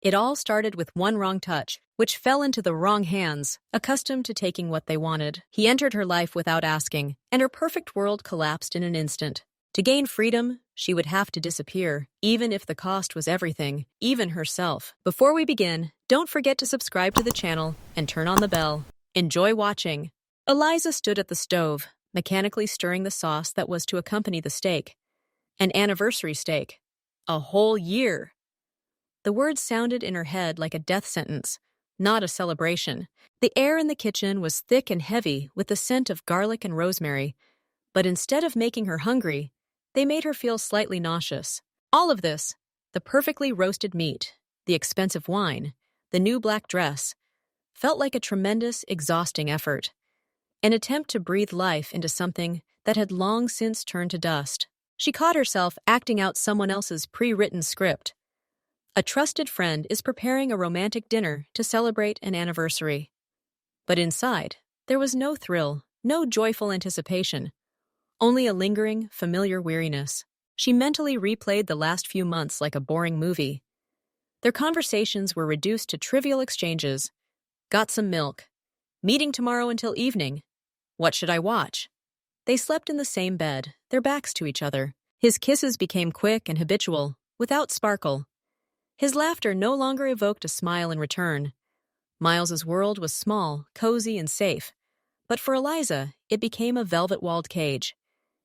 It all started with one wrong touch, which fell into the wrong hands, accustomed to taking what they wanted. He entered her life without asking, and her perfect world collapsed in an instant. To gain freedom, she would have to disappear, even if the cost was everything, even herself. Before we begin, don't forget to subscribe to the channel and turn on the bell. Enjoy watching. Eliza stood at the stove, mechanically stirring the sauce that was to accompany the steak. An anniversary steak. A whole year. The words sounded in her head like a death sentence, not a celebration. The air in the kitchen was thick and heavy with the scent of garlic and rosemary, but instead of making her hungry, they made her feel slightly nauseous. All of this, the perfectly roasted meat, the expensive wine, the new black dress, felt like a tremendous, exhausting effort. An attempt to breathe life into something that had long since turned to dust. She caught herself acting out someone else's pre-written script. A trusted friend is preparing a romantic dinner to celebrate an anniversary. But inside, there was no thrill, no joyful anticipation. Only a lingering, familiar weariness. She mentally replayed the last few months like a boring movie. Their conversations were reduced to trivial exchanges. Got some milk. Meeting tomorrow until evening. What should I watch? They slept in the same bed, their backs to each other. His kisses became quick and habitual, without sparkle. His laughter no longer evoked a smile in return. Miles's world was small, cozy, and safe. But for Eliza, it became a velvet-walled cage.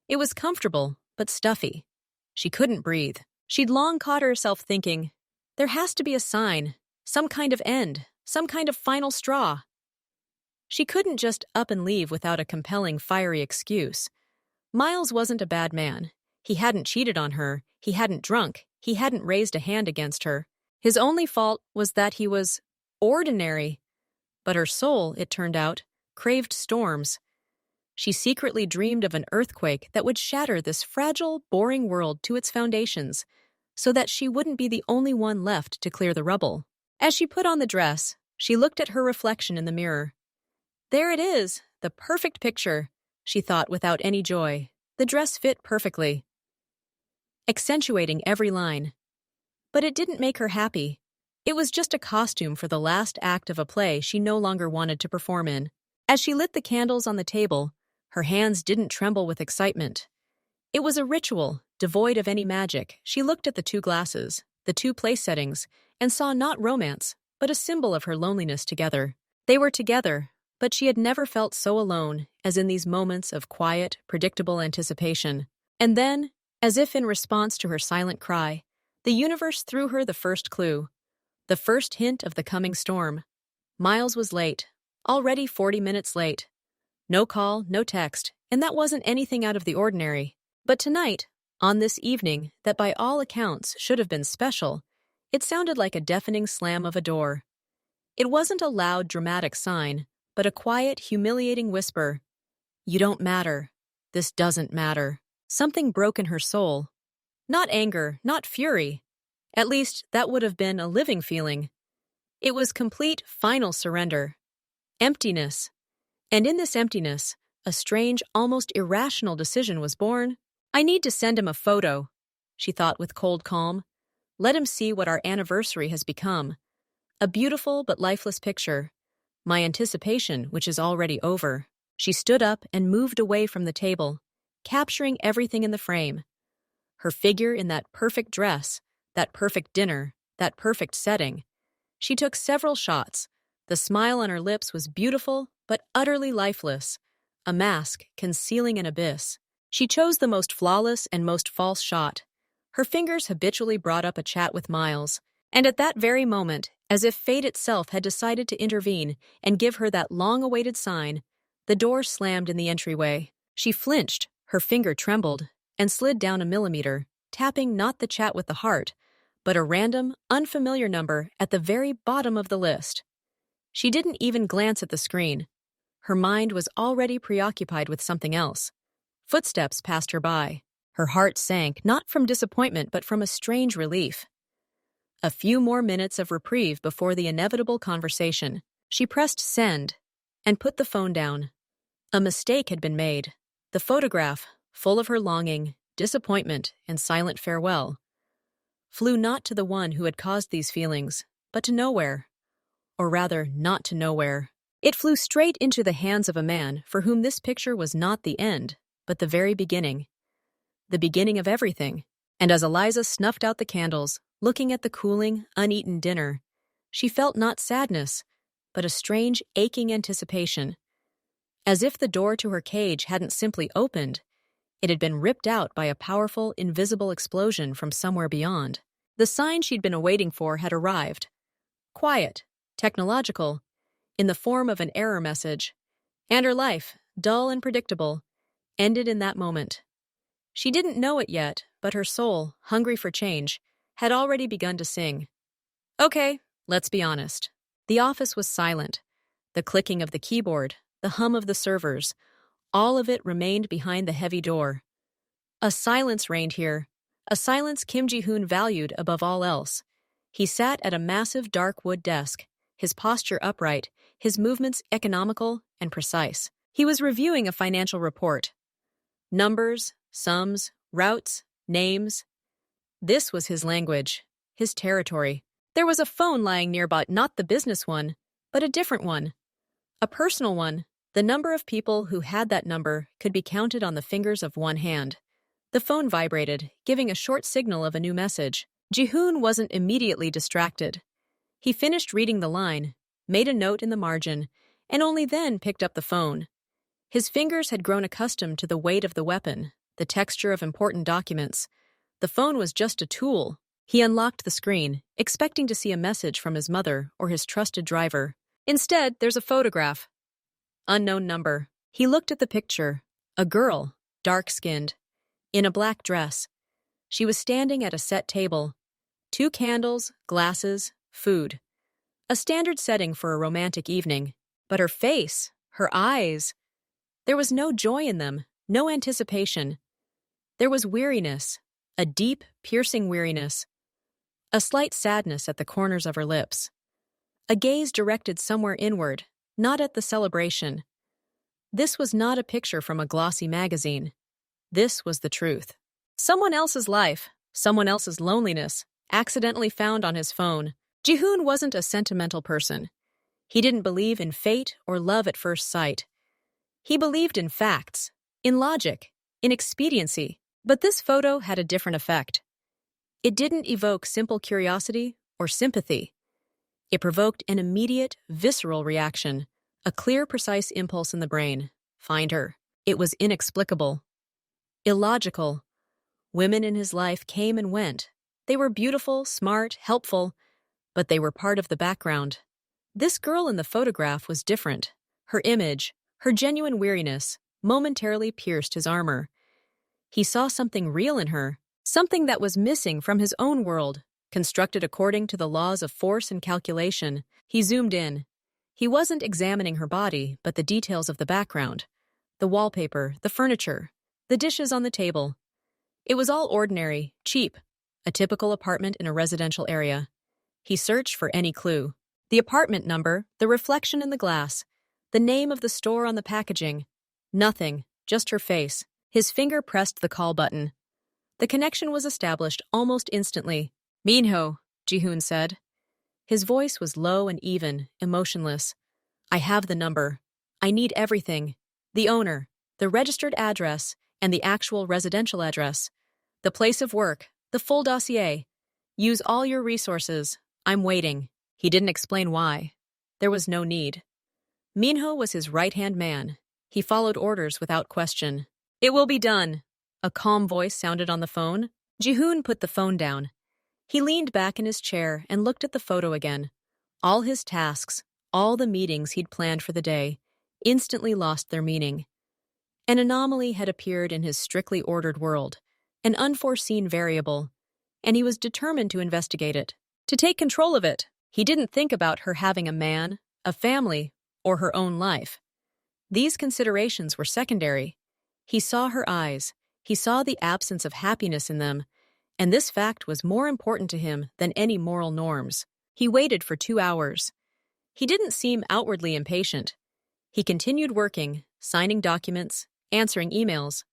It was comfortable, but stuffy. She couldn't breathe. She'd long caught herself thinking, there has to be a sign, some kind of end, some kind of final straw. She couldn't just up and leave without a compelling, fiery excuse. Miles wasn't a bad man. He hadn't cheated on her, he hadn't drunk, he hadn't raised a hand against her. His only fault was that he was ordinary. But her soul, it turned out, craved storms. She secretly dreamed of an earthquake that would shatter this fragile, boring world to its foundations, so that she wouldn't be the only one left to clear the rubble. As she put on the dress, she looked at her reflection in the mirror. There it is, the perfect picture, she thought without any joy. The dress fit perfectly, accentuating every line. But it didn't make her happy. It was just a costume for the last act of a play she no longer wanted to perform in. As she lit the candles on the table, her hands didn't tremble with excitement. It was a ritual, devoid of any magic. She looked at the two glasses, the two place settings, and saw not romance, but a symbol of her loneliness together. They were together, but she had never felt so alone as in these moments of quiet, predictable anticipation. And then, as if in response to her silent cry, the universe threw her the first clue, the first hint of the coming storm. Miles was late, already 40 minutes late. No call, no text, and that wasn't anything out of the ordinary. But tonight, on this evening that by all accounts should have been special, it sounded like a deafening slam of a door. It wasn't a loud, dramatic sign, but a quiet, humiliating whisper. You don't matter. This doesn't matter. Something broke in her soul. Not anger, not fury. At least, that would have been a living feeling. It was complete, final surrender. Emptiness. And in this emptiness, a strange, almost irrational decision was born. I need to send him a photo, she thought with cold calm. Let him see what our anniversary has become. A beautiful but lifeless picture. My anticipation, which is already over. She stood up and moved away from the table, capturing everything in the frame. Her figure in that perfect dress, that perfect dinner, that perfect setting. She took several shots. The smile on her lips was beautiful, but utterly lifeless, a mask concealing an abyss. She chose the most flawless and most false shot. Her fingers habitually brought up a chat with Miles, and at that very moment, as if fate itself had decided to intervene and give her that long-awaited sign, the door slammed in the entryway. She flinched, her finger trembled, and slid down a millimeter, tapping not the chat with the heart, but a random, unfamiliar number at the very bottom of the list. She didn't even glance at the screen. Her mind was already preoccupied with something else. Footsteps passed her by. Her heart sank, not from disappointment, but from a strange relief. A few more minutes of reprieve before the inevitable conversation. She pressed send and put the phone down. A mistake had been made. The photograph, full of her longing, disappointment, and silent farewell, flew not to the one who had caused these feelings, but to nowhere. Or rather, not to nowhere. It flew straight into the hands of a man for whom this picture was not the end, but the very beginning. The beginning of everything. And as Eliza snuffed out the candles, looking at the cooling, uneaten dinner, she felt not sadness, but a strange, aching anticipation. As if the door to her cage hadn't simply opened, it had been ripped out by a powerful, invisible explosion from somewhere beyond. The sign she'd been awaiting for had arrived. Quiet, technological, in the form of an error message. And her life, dull and predictable, ended in that moment. She didn't know it yet, but her soul, hungry for change, had already begun to sing. Okay, let's be honest. The office was silent. The clicking of the keyboard, the hum of the servers, all of it remained behind the heavy door. A silence reigned here, a silence Kim Ji-hoon valued above all else. He sat at a massive dark wood desk, his posture upright, his movements economical and precise. He was reviewing a financial report. Numbers, sums, routes, names. This was his language, his territory. There was a phone lying nearby, not the business one, but a different one. A personal one. The number of people who had that number could be counted on the fingers of one hand. The phone vibrated, giving a short signal of a new message. Ji-hoon wasn't immediately distracted. He finished reading the line, made a note in the margin, and only then picked up the phone. His fingers had grown accustomed to the weight of the weapon, the texture of important documents. The phone was just a tool. He unlocked the screen, expecting to see a message from his mother or his trusted driver. Instead, there's a photograph. Unknown number. He looked at the picture. A girl, dark-skinned, in a black dress. She was standing at a set table. 2 candles, glasses, food. A standard setting for a romantic evening. But her face, her eyes, there was no joy in them, no anticipation. There was weariness, a deep, piercing weariness. A slight sadness at the corners of her lips. A gaze directed somewhere inward, not at the celebration. This was not a picture from a glossy magazine. This was the truth. Someone else's life, someone else's loneliness, accidentally found on his phone. Ji-hoon wasn't a sentimental person. He didn't believe in fate or love at first sight. He believed in facts, in logic, in expediency. But this photo had a different effect. It didn't evoke simple curiosity or sympathy. It provoked an immediate, visceral reaction, a clear, precise impulse in the brain. Find her. It was inexplicable. Illogical. Women in his life came and went. They were beautiful, smart, helpful, but they were part of the background. This girl in the photograph was different. Her image, her genuine weariness, momentarily pierced his armor. He saw something real in her, something that was missing from his own world, constructed according to the laws of force and calculation. He zoomed in. He wasn't examining her body, but the details of the background. The wallpaper, the furniture, the dishes on the table. It was all ordinary, cheap, a typical apartment in a residential area. He searched for any clue. The apartment number, the reflection in the glass, the name of the store on the packaging. Nothing, just her face. His finger pressed the call button. The connection was established almost instantly. Minho, Ji-hoon said. His voice was low and even, emotionless. I have the number. I need everything. The owner, the registered address, and the actual residential address. The place of work, the full dossier. Use all your resources. I'm waiting. He didn't explain why. There was no need. Minho was his right-hand man. He followed orders without question. It will be done. A calm voice sounded on the phone. Ji-hoon put the phone down. He leaned back in his chair and looked at the photo again. All his tasks, all the meetings he'd planned for the day, instantly lost their meaning. An anomaly had appeared in his strictly ordered world, an unforeseen variable, and he was determined to investigate it, to take control of it. He didn't think about her having a man, a family, or her own life. These considerations were secondary. He saw her eyes. He saw the absence of happiness in them, and this fact was more important to him than any moral norms. He waited for 2 hours. He didn't seem outwardly impatient. He continued working, signing documents, answering emails.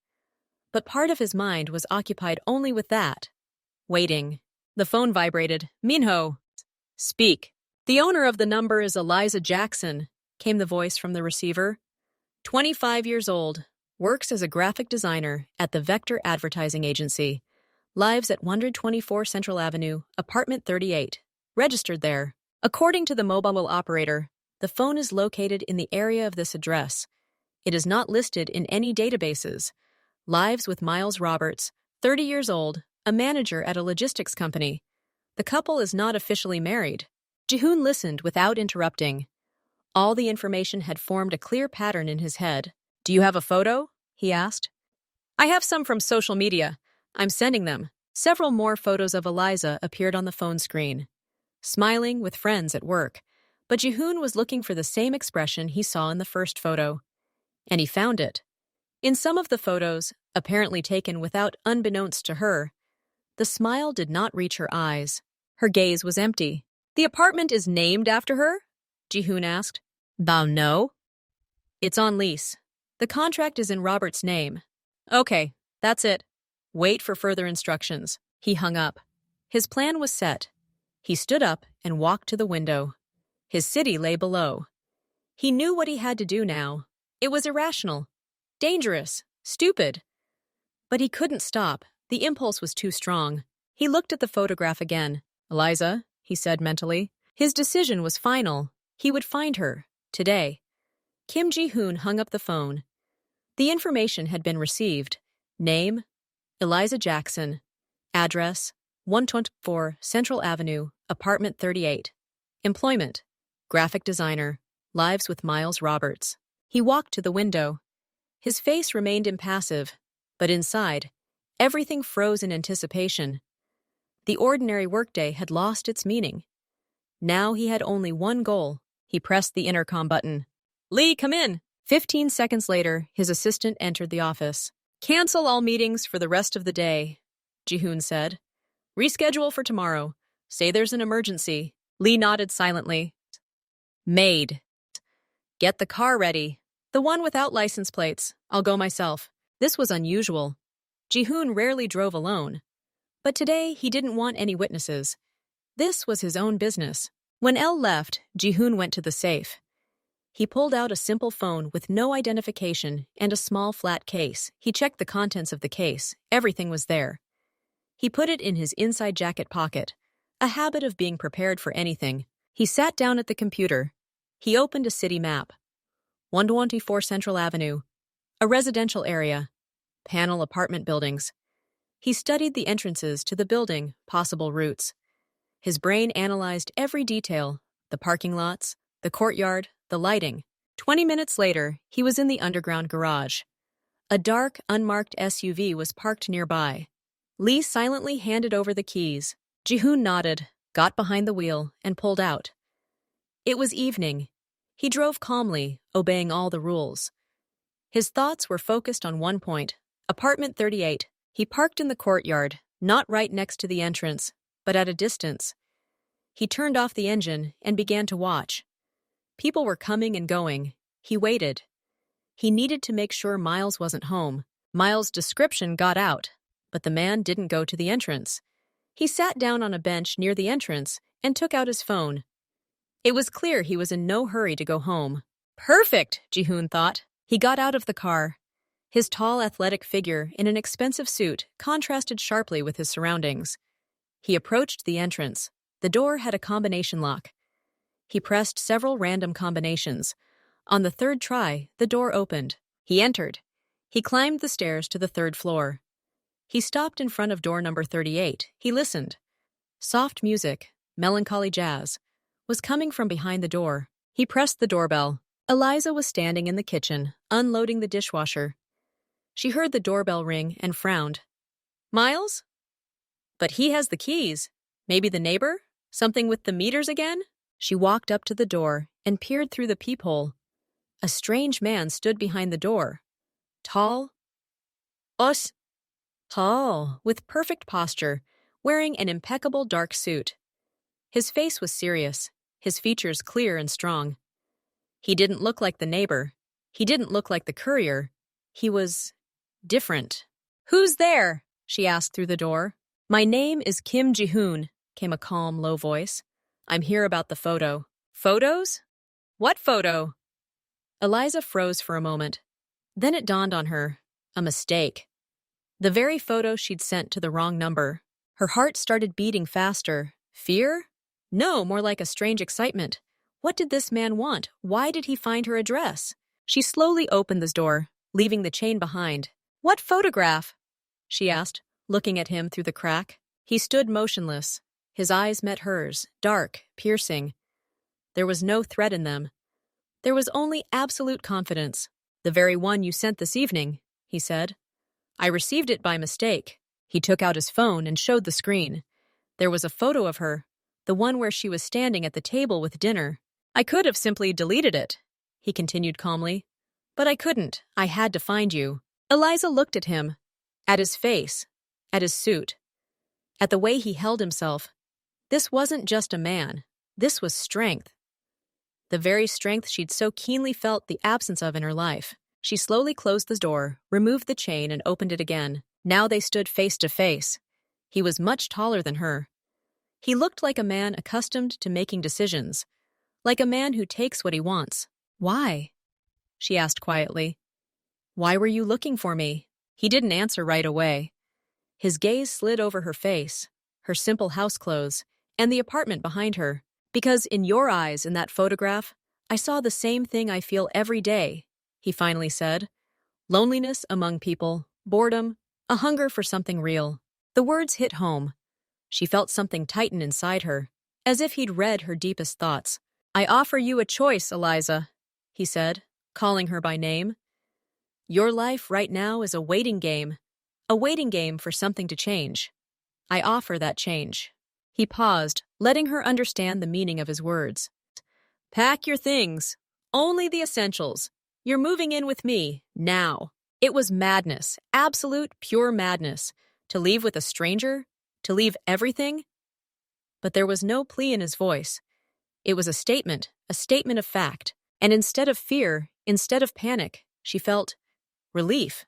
But part of his mind was occupied only with that. Waiting. The phone vibrated. Minho. Speak. The owner of the number is Eliza Jackson, came the voice from the receiver. 25 years old, works as a graphic designer at the Vector Advertising Agency. Lives at 124 Central Avenue, apartment 38. Registered there. According to the mobile operator, the phone is located in the area of this address. It is not listed in any databases. Lives with Miles Roberts, 30 years old, a manager at a logistics company. The couple is not officially married. Jihoon listened without interrupting. All the information had formed a clear pattern in his head. Do you have a photo? He asked. I have some from social media. I'm sending them. Several more photos of Eliza appeared on the phone screen. Smiling with friends at work. But Jihoon was looking for the same expression he saw in the first photo. And he found it. In some of the photos, apparently taken without unbeknownst to her, the smile did not reach her eyes. Her gaze was empty. The apartment is named after her? Jihoon asked. Thou know? It's on lease. The contract is in Robert's name. Okay, that's it. Wait for further instructions. He hung up. His plan was set. He stood up and walked to the window. His city lay below. He knew what he had to do now. It was irrational, dangerous, stupid. But he couldn't stop. The impulse was too strong. He looked at the photograph again. Eliza, he said mentally. His decision was final. He would find her, today. Kim Ji-hoon hung up the phone. The information had been received. Name, Eliza Jackson. Address, 124 Central Avenue, apartment 38. Employment, graphic designer. Lives with Miles Roberts. He walked to the window. His face remained impassive, but inside, everything froze in anticipation. The ordinary workday had lost its meaning. Now he had only one goal. He pressed the intercom button. Lee, come in. 15 seconds later, his assistant entered the office. Cancel all meetings for the rest of the day, Jihoon said. Reschedule for tomorrow. Say there's an emergency. Lee nodded silently. Made. Get the car ready. The one without license plates. I'll go myself. This was unusual. Jihoon rarely drove alone. But today, he didn't want any witnesses. This was his own business. When Elle left, Jihoon went to the safe. He pulled out a simple phone with no identification and a small flat case. He checked the contents of the case. Everything was there. He put it in his inside jacket pocket, a habit of being prepared for anything. He sat down at the computer. He opened a city map. 124 Central Avenue, a residential area, panel apartment buildings. He studied the entrances to the building, possible routes. His brain analyzed every detail, the parking lots, the courtyard, the lighting. 20 minutes later, he was in the underground garage. A dark, unmarked SUV was parked nearby. Lee silently handed over the keys. Jihoon nodded, got behind the wheel, and pulled out. It was evening. He drove calmly, obeying all the rules. His thoughts were focused on one point, apartment 38. He parked in the courtyard, not right next to the entrance, but at a distance. He turned off the engine and began to watch. People were coming and going. He waited. He needed to make sure Miles wasn't home. Miles' description got out, but the man didn't go to the entrance. He sat down on a bench near the entrance and took out his phone. It was clear he was in no hurry to go home. Perfect, Jihoon thought. He got out of the car. His tall, athletic figure in an expensive suit contrasted sharply with his surroundings. He approached the entrance. The door had a combination lock. He pressed several random combinations. On the third try, the door opened. He entered. He climbed the stairs to the third floor. He stopped in front of door number 38. He listened. Soft music, melancholy jazz, was coming from behind the door. He pressed the doorbell. Eliza was standing in the kitchen, unloading the dishwasher. She heard the doorbell ring and frowned. Miles? But he has the keys. Maybe the neighbor? Something with the meters again? She walked up to the door and peered through the peephole. A strange man stood behind the door. Tall, with perfect posture, wearing an impeccable dark suit. His face was serious, his features clear and strong. He didn't look like the neighbor. He didn't look like the courier. He was different. Who's there? She asked through the door. My name is Kim Ji-hoon, came a calm, low voice. I'm here about the photo. Photos? What photo? Eliza froze for a moment. Then it dawned on her. A mistake. The very photo she'd sent to the wrong number. Her heart started beating faster. Fear? No, more like a strange excitement. What did this man want? Why did he find her address? She slowly opened the door, leaving the chain behind. What photograph? She asked, looking at him through the crack. He stood motionless. His eyes met hers, dark, piercing. There was no threat in them. There was only absolute confidence. The very one you sent this evening, he said. I received it by mistake. He took out his phone and showed the screen. There was a photo of her, the one where she was standing at the table with dinner. I could have simply deleted it, he continued calmly. But I couldn't. I had to find you. Eliza looked at him, at his face, at his suit, at the way he held himself. This wasn't just a man. This was strength. The very strength she'd so keenly felt the absence of in her life. She slowly closed the door, removed the chain, and opened it again. Now they stood face to face. He was much taller than her. He looked like a man accustomed to making decisions, like a man who takes what he wants. Why? She asked quietly. Why were you looking for me? He didn't answer right away. His gaze slid over her face, her simple house clothes, and the apartment behind her. Because in your eyes in that photograph, I saw the same thing I feel every day, he finally said. Loneliness among people, boredom, a hunger for something real. The words hit home. She felt something tighten inside her, as if he'd read her deepest thoughts. I offer you a choice, Eliza, he said, calling her by name. Your life right now is a waiting game for something to change. I offer that change. He paused, letting her understand the meaning of his words. Pack your things. Only the essentials. You're moving in with me, now. It was madness, absolute, pure madness. To leave with a stranger? To leave everything? But there was no plea in his voice. It was a statement of fact. And instead of fear, instead of panic, she felt relief.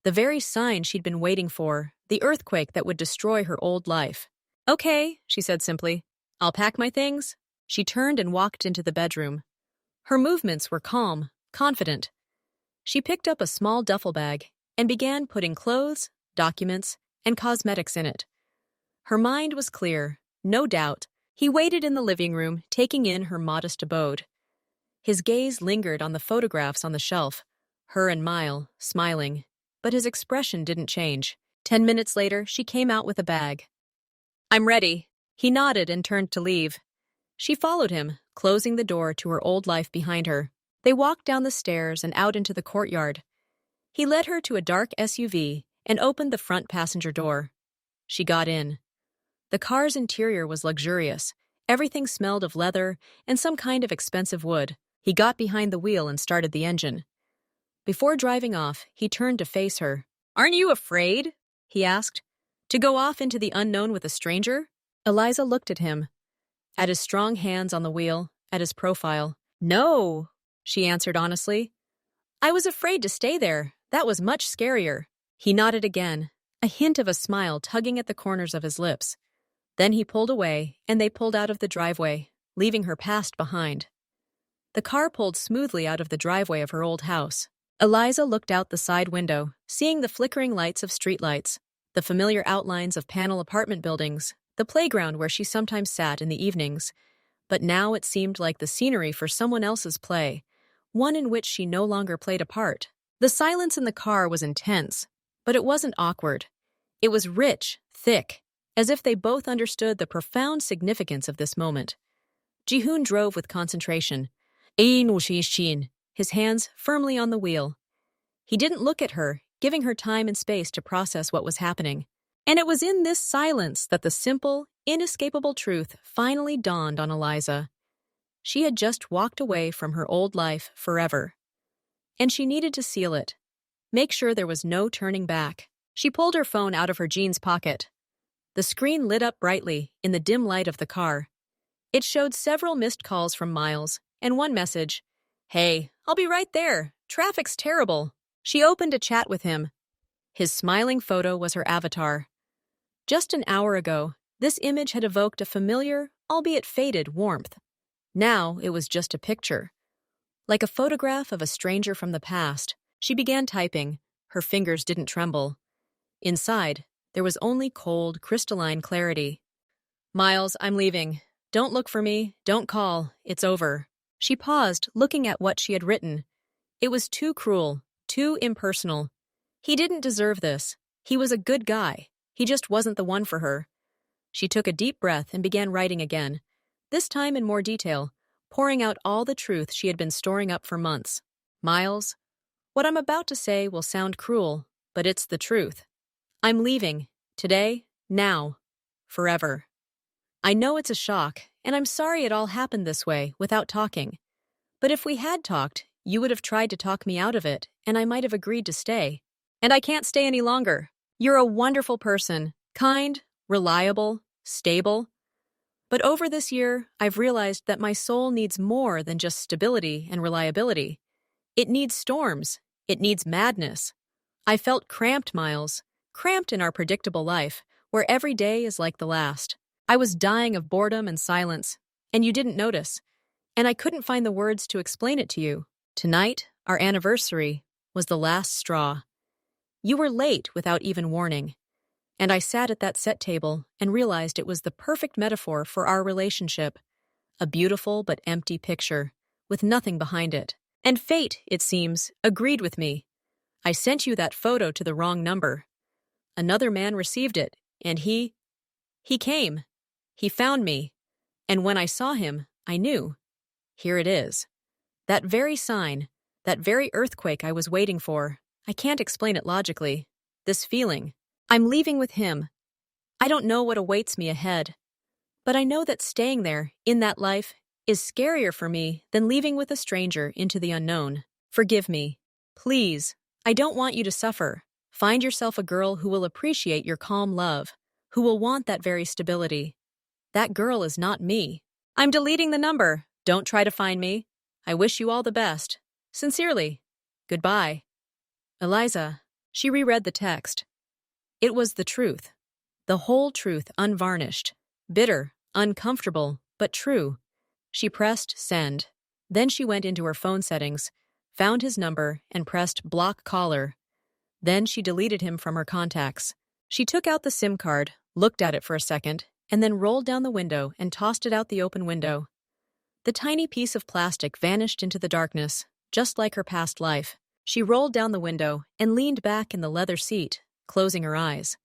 The very sign she'd been waiting for, the earthquake that would destroy her old life. Okay, she said simply. I'll pack my things. She turned and walked into the bedroom. Her movements were calm, confident. She picked up a small duffel bag and began putting clothes, documents, and cosmetics in it. Her mind was clear, no doubt. He waited in the living room, taking in her modest abode. His gaze lingered on the photographs on the shelf, her and Mile, smiling, but his expression didn't change. 10 minutes later, she came out with a bag. I'm ready. He nodded and turned to leave. She followed him, closing the door to her old life behind her. They walked down the stairs and out into the courtyard. He led her to a dark SUV and opened the front passenger door. She got in. The car's interior was luxurious. Everything smelled of leather and some kind of expensive wood. He got behind the wheel and started the engine. Before driving off, he turned to face her. Aren't you afraid? He asked. To go off into the unknown with a stranger? Eliza looked at him, at his strong hands on the wheel, at his profile. No, she answered honestly. I was afraid to stay there. That was much scarier. He nodded again, a hint of a smile tugging at the corners of his lips. Then he pulled away, and they pulled out of the driveway, leaving her past behind. The car pulled smoothly out of the driveway of her old house. Eliza looked out the side window, seeing the flickering lights of streetlights, the familiar outlines of panel apartment buildings, the playground where she sometimes sat in the evenings. But now it seemed like the scenery for someone else's play, one in which she no longer played a part. The silence in the car was intense, but it wasn't awkward. It was rich, thick, as if they both understood the profound significance of this moment. Ji-hoon drove with concentration, his hands firmly on the wheel. He didn't look at her, giving her time and space to process what was happening. And it was in this silence that the simple, inescapable truth finally dawned on Eliza. She had just walked away from her old life forever. And she needed to seal it. Make sure there was no turning back. She pulled her phone out of her jeans pocket. The screen lit up brightly in the dim light of the car. It showed several missed calls from Miles, and one message. Hey, I'll be right there. Traffic's terrible. She opened a chat with him. His smiling photo was her avatar. Just an hour ago, this image had evoked a familiar, albeit faded, warmth. Now it was just a picture. Like a photograph of a stranger from the past, she began typing. Her fingers didn't tremble. Inside, there was only cold, crystalline clarity. Miles, I'm leaving. Don't look for me. Don't call. It's over. She paused, looking at what she had written. It was too cruel, too impersonal. He didn't deserve this. He was a good guy. He just wasn't the one for her. She took a deep breath and began writing again, this time in more detail, pouring out all the truth she had been storing up for months. Miles, what I'm about to say will sound cruel, but it's the truth. I'm leaving. Today. Now. Forever. I know it's a shock, and I'm sorry it all happened this way, without talking. But if we had talked, you would have tried to talk me out of it, and I might have agreed to stay. And I can't stay any longer. You're a wonderful person, kind, reliable, stable. But over this year, I've realized that my soul needs more than just stability and reliability. It needs storms. It needs madness. I felt cramped, Miles, cramped in our predictable life, where every day is like the last. I was dying of boredom and silence, and you didn't notice. And I couldn't find the words to explain it to you. Tonight, our anniversary, was the last straw. You were late without even warning. And I sat at that set table and realized it was the perfect metaphor for our relationship. A beautiful but empty picture, with nothing behind it. And fate, it seems, agreed with me. I sent you that photo to the wrong number. Another man received it, and he came. He found me. And when I saw him, I knew. Here it is. That very sign, that very earthquake I was waiting for. I can't explain it logically. This feeling. I'm leaving with him. I don't know what awaits me ahead. But I know that staying there, in that life, is scarier for me than leaving with a stranger into the unknown. Forgive me. Please. I don't want you to suffer. Find yourself a girl who will appreciate your calm love, who will want that very stability. That girl is not me. I'm deleting the number. Don't try to find me. I wish you all the best. Sincerely. Goodbye. Eliza. She reread the text. It was the truth. The whole truth, unvarnished. Bitter, uncomfortable, but true. She pressed send. Then she went into her phone settings, found his number, and pressed block caller. Then she deleted him from her contacts. She took out the SIM card, looked at it for a second, and then rolled down the window and tossed it out the open window. The tiny piece of plastic vanished into the darkness, just like her past life. She rolled down the window and leaned back in the leather seat, closing her eyes.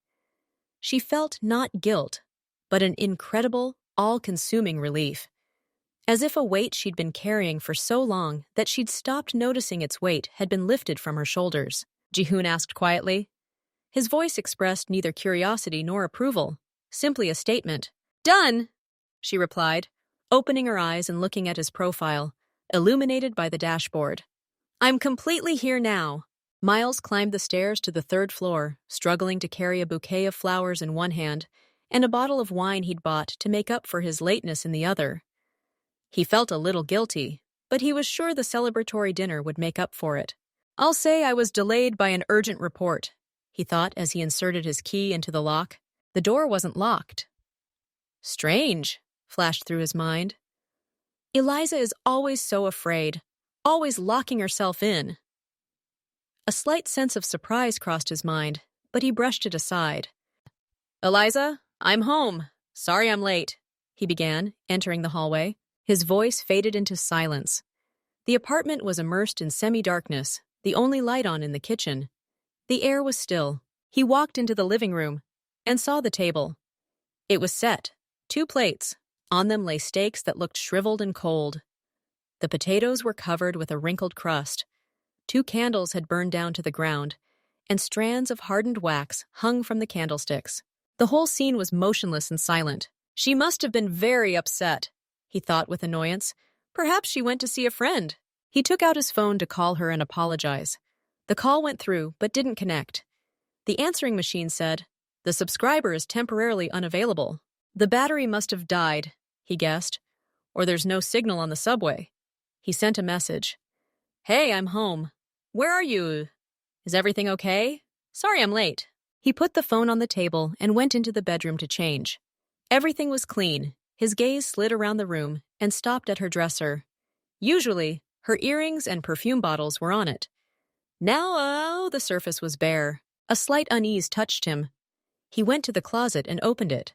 She felt not guilt, but an incredible, all-consuming relief. As if a weight she'd been carrying for so long that she'd stopped noticing its weight had been lifted from her shoulders. Jihoon asked quietly. His voice expressed neither curiosity nor approval, simply a statement. Done, she replied, opening her eyes and looking at his profile, illuminated by the dashboard. I'm completely here now. Miles climbed the stairs to the third floor, struggling to carry a bouquet of flowers in one hand and a bottle of wine he'd bought to make up for his lateness in the other. He felt a little guilty, but he was sure the celebratory dinner would make up for it. I'll say I was delayed by an urgent report, he thought as he inserted his key into the lock. The door wasn't locked. Strange, flashed through his mind. Eliza is always so afraid, always locking herself in. A slight sense of surprise crossed his mind, but he brushed it aside. Eliza, I'm home. Sorry I'm late, he began, entering the hallway. His voice faded into silence. The apartment was immersed in semi-darkness, the only light on in the kitchen. The air was still. He walked into the living room and saw the table. It was set, 2 plates. On them lay steaks that looked shriveled and cold. The potatoes were covered with a wrinkled crust. 2 candles had burned down to the ground, and strands of hardened wax hung from the candlesticks. The whole scene was motionless and silent. She must have been very upset, he thought with annoyance. Perhaps she went to see a friend. He took out his phone to call her and apologize. The call went through, but didn't connect. The answering machine said, "The subscriber is temporarily unavailable." The battery must have died, he guessed, or there's no signal on the subway. He sent a message. Hey, I'm home. Where are you? Is everything okay? Sorry I'm late. He put the phone on the table and went into the bedroom to change. Everything was clean. His gaze slid around the room and stopped at her dresser. Usually, her earrings and perfume bottles were on it. Now, the surface was bare. A slight unease touched him. He went to the closet and opened it.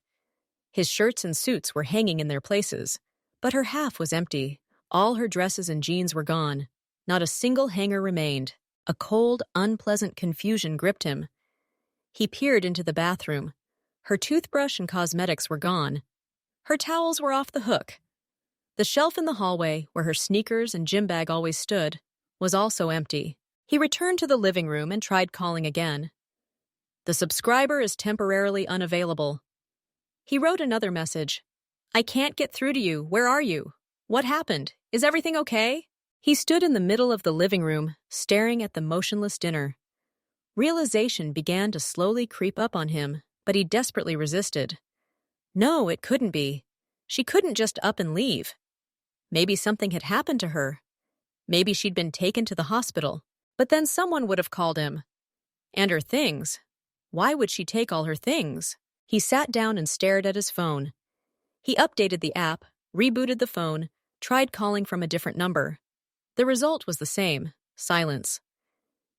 His shirts and suits were hanging in their places, but her half was empty. All her dresses and jeans were gone. Not a single hanger remained. A cold, unpleasant confusion gripped him. He peered into the bathroom. Her toothbrush and cosmetics were gone. Her towels were off the hook. The shelf in the hallway, where her sneakers and gym bag always stood, was also empty. He returned to the living room and tried calling again. The subscriber is temporarily unavailable. He wrote another message. I can't get through to you. Where are you? What happened? Is everything okay? He stood in the middle of the living room, staring at the motionless dinner. Realization began to slowly creep up on him, but he desperately resisted. No, it couldn't be. She couldn't just up and leave. Maybe something had happened to her. Maybe she'd been taken to the hospital, but then someone would have called him. And her things. Why would she take all her things? He sat down and stared at his phone. He updated the app, rebooted the phone, tried calling from a different number. The result was the same, silence.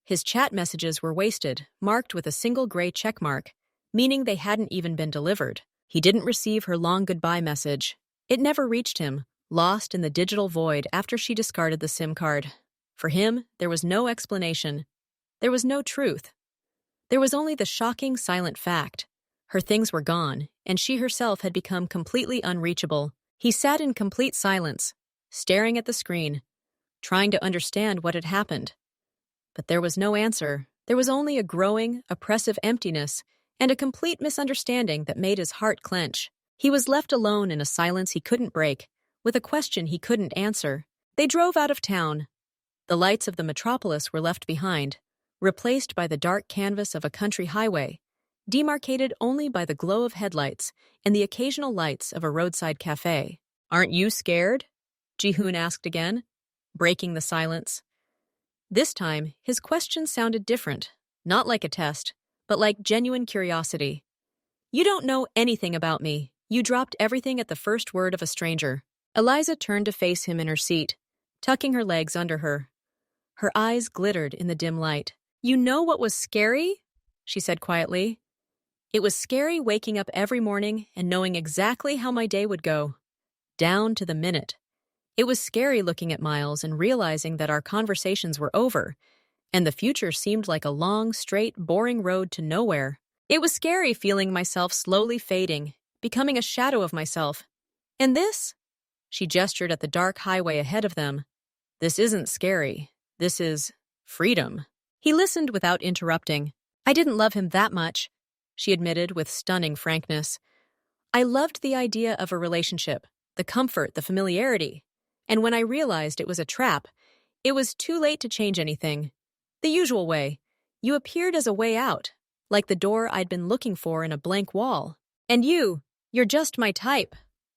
His chat messages were wasted, marked with a single gray check mark, meaning they hadn't even been delivered. He didn't receive her long goodbye message. It never reached him, lost in the digital void after she discarded the SIM card. For him, there was no explanation. There was no truth. There was only the shocking, silent fact. Her things were gone, and she herself had become completely unreachable. He sat in complete silence, staring at the screen, trying to understand what had happened. But there was no answer. There was only a growing, oppressive emptiness and a complete misunderstanding that made his heart clench. He was left alone in a silence he couldn't break, with a question he couldn't answer. They drove out of town. The lights of the metropolis were left behind, replaced by the dark canvas of a country highway, demarcated only by the glow of headlights and the occasional lights of a roadside cafe. Aren't you scared? Ji-hoon asked again, breaking the silence. This time, his question sounded different, not like a test, but like genuine curiosity. You don't know anything about me. You dropped everything at the first word of a stranger. Eliza turned to face him in her seat, tucking her legs under her. Her eyes glittered in the dim light. You know what was scary? She said quietly. It was scary waking up every morning and knowing exactly how my day would go, down to the minute. It was scary looking at Miles and realizing that our conversations were over, and the future seemed like a long, straight, boring road to nowhere. It was scary feeling myself slowly fading, becoming a shadow of myself. And this? She gestured at the dark highway ahead of them. This isn't scary. This is freedom. He listened without interrupting. I didn't love him that much, she admitted with stunning frankness. I loved the idea of a relationship, the comfort, the familiarity. And when I realized it was a trap, it was too late to change anything. The usual way. You appeared as a way out, like the door I'd been looking for in a blank wall. And you're just my type.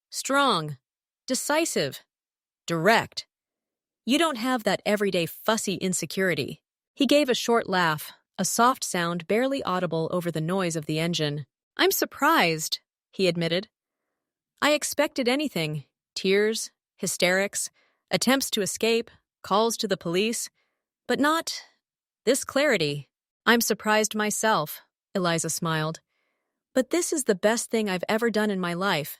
Strong, decisive, direct. You don't have that everyday fussy insecurity. He gave a short laugh, a soft sound barely audible over the noise of the engine. I'm surprised, he admitted. I expected anything. Tears, hysterics, attempts to escape, calls to the police, but not this clarity. I'm surprised myself, Eliza smiled. But this is the best thing I've ever done in my life.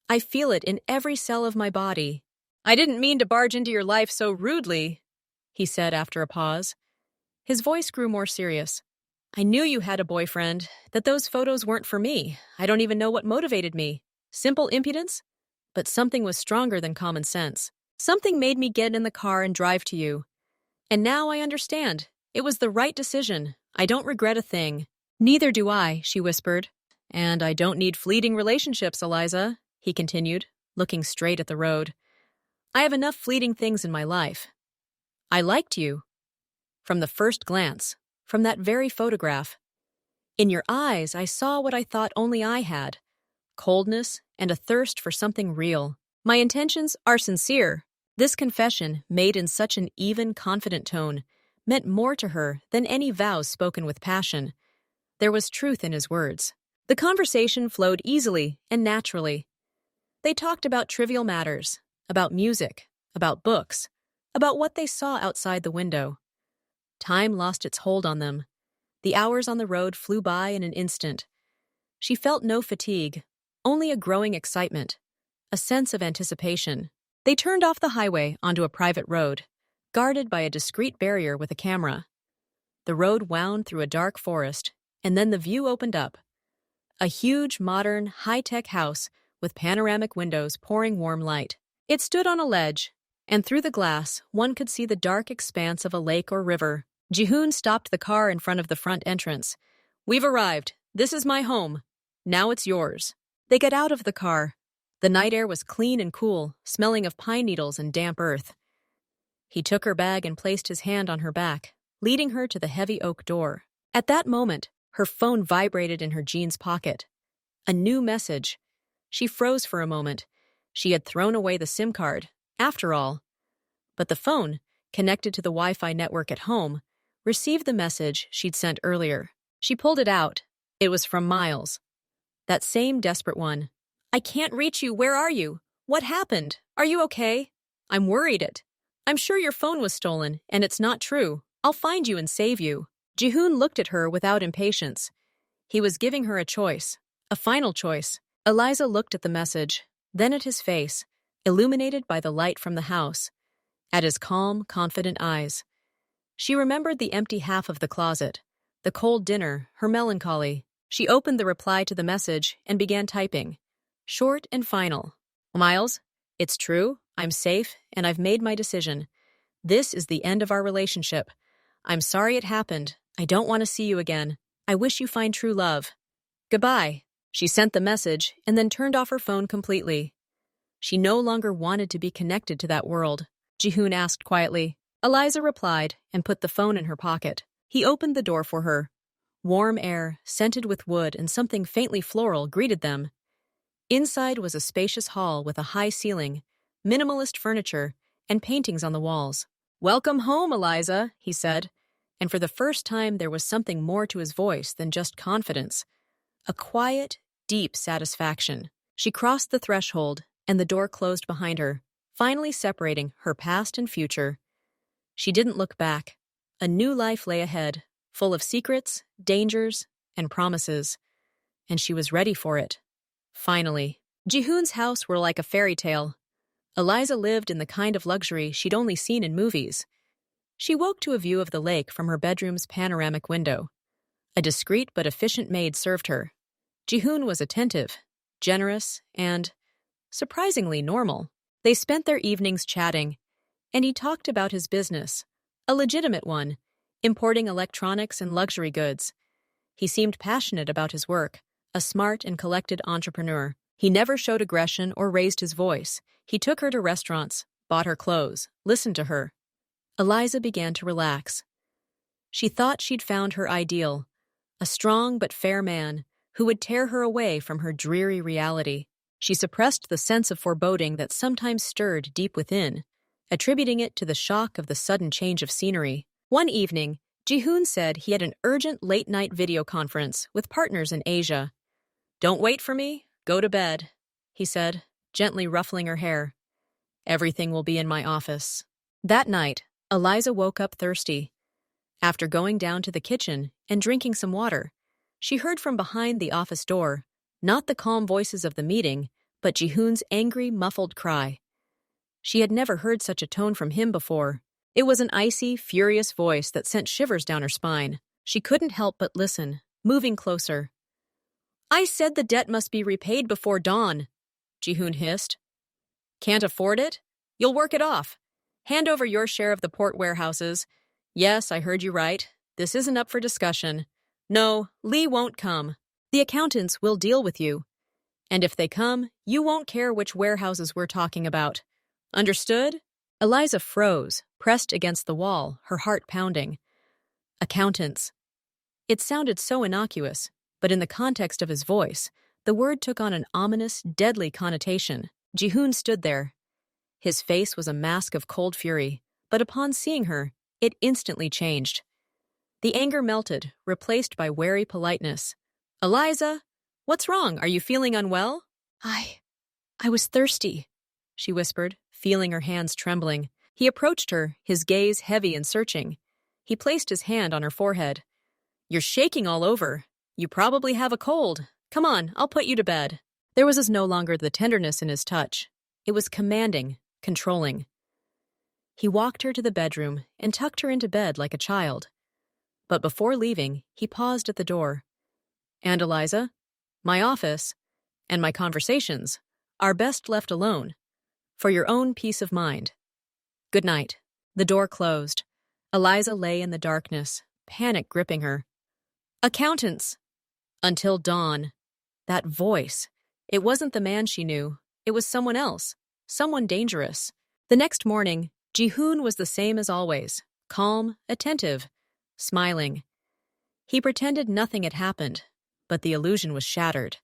I feel it in every cell of my body. I didn't mean to barge into your life so rudely, he said after a pause. His voice grew more serious. I knew you had a boyfriend, that those photos weren't for me. I don't even know what motivated me. Simple impudence? But something was stronger than common sense. Something made me get in the car and drive to you. And now I understand. It was the right decision. I don't regret a thing. Neither do I, she whispered. And I don't need fleeting relationships, Eliza, he continued, looking straight at the road. I have enough fleeting things in my life. I liked you. From the first glance, from that very photograph. In your eyes, I saw what I thought only I had. Coldness and a thirst for something real. My intentions are sincere. This confession, made in such an even, confident tone, meant more to her than any vows spoken with passion. There was truth in his words. The conversation flowed easily and naturally. They talked about trivial matters, about music, about books, about what they saw outside the window. Time lost its hold on them. The hours on the road flew by in an instant. She felt no fatigue, only a growing excitement, a sense of anticipation. They turned off the highway onto a private road, guarded by a discreet barrier with a camera. The road wound through a dark forest, and then the view opened up. A huge, modern, high-tech house with panoramic windows pouring warm light. It stood on a ledge, and through the glass, one could see the dark expanse of a lake or river. Jihoon stopped the car in front of the front entrance. "We've arrived. This is my home. Now it's yours." They got out of the car. The night air was clean and cool, smelling of pine needles and damp earth. He took her bag and placed his hand on her back, leading her to the heavy oak door. At that moment, her phone vibrated in her jeans pocket. A new message. She froze for a moment. She had thrown away the SIM card, after all. But the phone, connected to the Wi-Fi network at home, received the message she'd sent earlier. She pulled it out. It was from Miles. That same desperate one. "I can't reach you. Where are you? What happened? Are you okay? I'm worried it. I'm sure your phone was stolen, and it's not true. I'll find you and save you." Jihoon looked at her without impatience. He was giving her a choice, a final choice. Eliza looked at the message, then at his face, illuminated by the light from the house, at his calm, confident eyes. She remembered the empty half of the closet, the cold dinner, her melancholy. She opened the reply to the message and began typing. Short and final. "Miles, it's true. I'm safe, and I've made my decision. This is the end of our relationship. I'm sorry it happened. I don't want to see you again. I wish you find true love. Goodbye." She sent the message and then turned off her phone completely. She no longer wanted to be connected to that world. Jihoon asked quietly. Eliza replied and put the phone in her pocket. He opened the door for her. Warm air, scented with wood and something faintly floral, greeted them. Inside was a spacious hall with a high ceiling, minimalist furniture, and paintings on the walls. "Welcome home, Eliza," he said, and for the first time there was something more to his voice than just confidence. A quiet, deep satisfaction. She crossed the threshold, and the door closed behind her, finally separating her past and future. She didn't look back. A new life lay ahead, full of secrets, dangers, and promises. And she was ready for it. Finally. Jihoon's house were like a fairy tale. Eliza lived in the kind of luxury she'd only seen in movies. She woke to a view of the lake from her bedroom's panoramic window. A discreet but efficient maid served her. Jihoon was attentive, generous, and surprisingly normal. They spent their evenings chatting, and he talked about his business, a legitimate one, importing electronics and luxury goods. He seemed passionate about his work, a smart and collected entrepreneur. He never showed aggression or raised his voice. He took her to restaurants, bought her clothes, listened to her. Eliza began to relax. She thought she'd found her ideal, a strong but fair man who would tear her away from her dreary reality. She suppressed the sense of foreboding that sometimes stirred deep within, attributing it to the shock of the sudden change of scenery. One evening, Jihoon said he had an urgent late-night video conference with partners in Asia. "Don't wait for me. Go to bed," he said, gently ruffling her hair. "Everything will be in my office." That night, Eliza woke up thirsty. After going down to the kitchen and drinking some water, she heard from behind the office door, not the calm voices of the meeting, but Jihoon's angry, muffled cry. She had never heard such a tone from him before. It was an icy, furious voice that sent shivers down her spine. She couldn't help but listen, moving closer. "I said the debt must be repaid before dawn," Jihoon hissed. "Can't afford it? You'll work it off. Hand over your share of the port warehouses. Yes, I heard you right. This isn't up for discussion. No, Lee won't come. The accountants will deal with you. And if they come, you won't care which warehouses we're talking about. Understood?" Eliza froze, pressed against the wall, her heart pounding. Accountants. It sounded so innocuous, but in the context of his voice, the word took on an ominous, deadly connotation. Jihoon stood there. His face was a mask of cold fury, but upon seeing her, it instantly changed. The anger melted, replaced by wary politeness. "Eliza, what's wrong? Are you feeling unwell?" I was thirsty, she whispered, feeling her hands trembling. He approached her, his gaze heavy and searching. He placed his hand on her forehead. You're shaking all over. You probably have a cold. Come on, I'll put you to bed. There was no longer the tenderness in his touch. It was commanding, controlling. He walked her to the bedroom and tucked her into bed like a child. But before leaving, he paused at the door. And Eliza, my office, and my conversations are best left alone, for your own peace of mind. Good night. The door closed. Eliza lay in the darkness, panic gripping her. Accountants! Until dawn. That voice. It wasn't the man she knew. It was someone else. Someone dangerous. The next morning, Ji-hoon was the same as always. Calm, attentive, smiling. He pretended nothing had happened, but the illusion was shattered.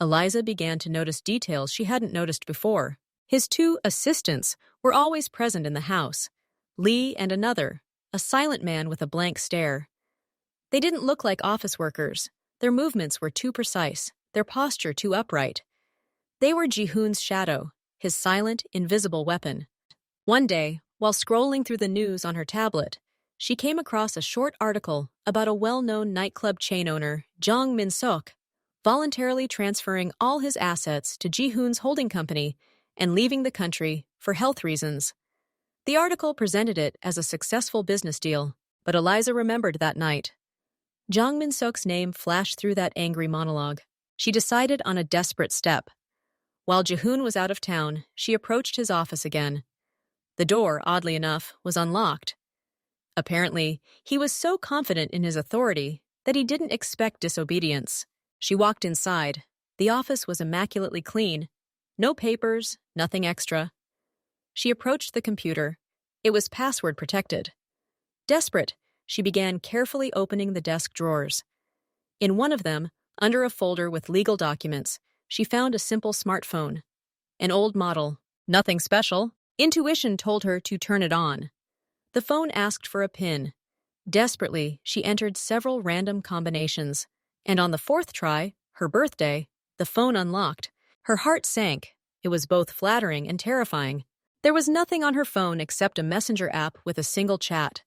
Eliza began to notice details she hadn't noticed before. His two assistants were always present in the house. Lee and another, a silent man with a blank stare. They didn't look like office workers. Their movements were too precise, their posture too upright. They were Ji-hoon's shadow, his silent, invisible weapon. One day, while scrolling through the news on her tablet, she came across a short article about a well-known nightclub chain owner, Jang Min-sok, voluntarily transferring all his assets to Ji-hoon's holding company and leaving the country for health reasons. The article presented it as a successful business deal, but Eliza remembered that night. Jang Min-sok's name flashed through that angry monologue. She decided on a desperate step. While Ji-hoon was out of town, she approached his office again. The door, oddly enough, was unlocked. Apparently, he was so confident in his authority that he didn't expect disobedience. She walked inside. The office was immaculately clean. No papers, nothing extra. She approached the computer. It was password protected. Desperate, she began carefully opening the desk drawers. In one of them, under a folder with legal documents, she found a simple smartphone. An old model. Nothing special. Intuition told her to turn it on. The phone asked for a PIN. Desperately, she entered several random combinations, and on the fourth try, her birthday, the phone unlocked. Her heart sank. It was both flattering and terrifying. There was nothing on her phone except a messenger app with a single chat.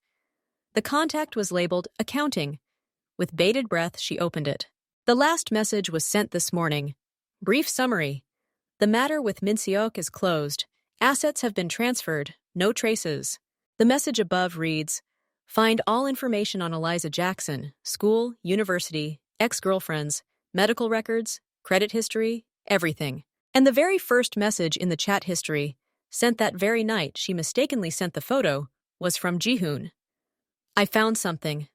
The contact was labeled Accounting. With bated breath, she opened it. The last message was sent this morning. Brief summary. The matter with Min-seok is closed. Assets have been transferred. No traces. The message above reads, find all information on Eliza Jackson, school, university, ex-girlfriends, medical records, credit history, everything. And the very first message in the chat history, sent that very night she mistakenly sent the photo, was from Ji-hoon. I found something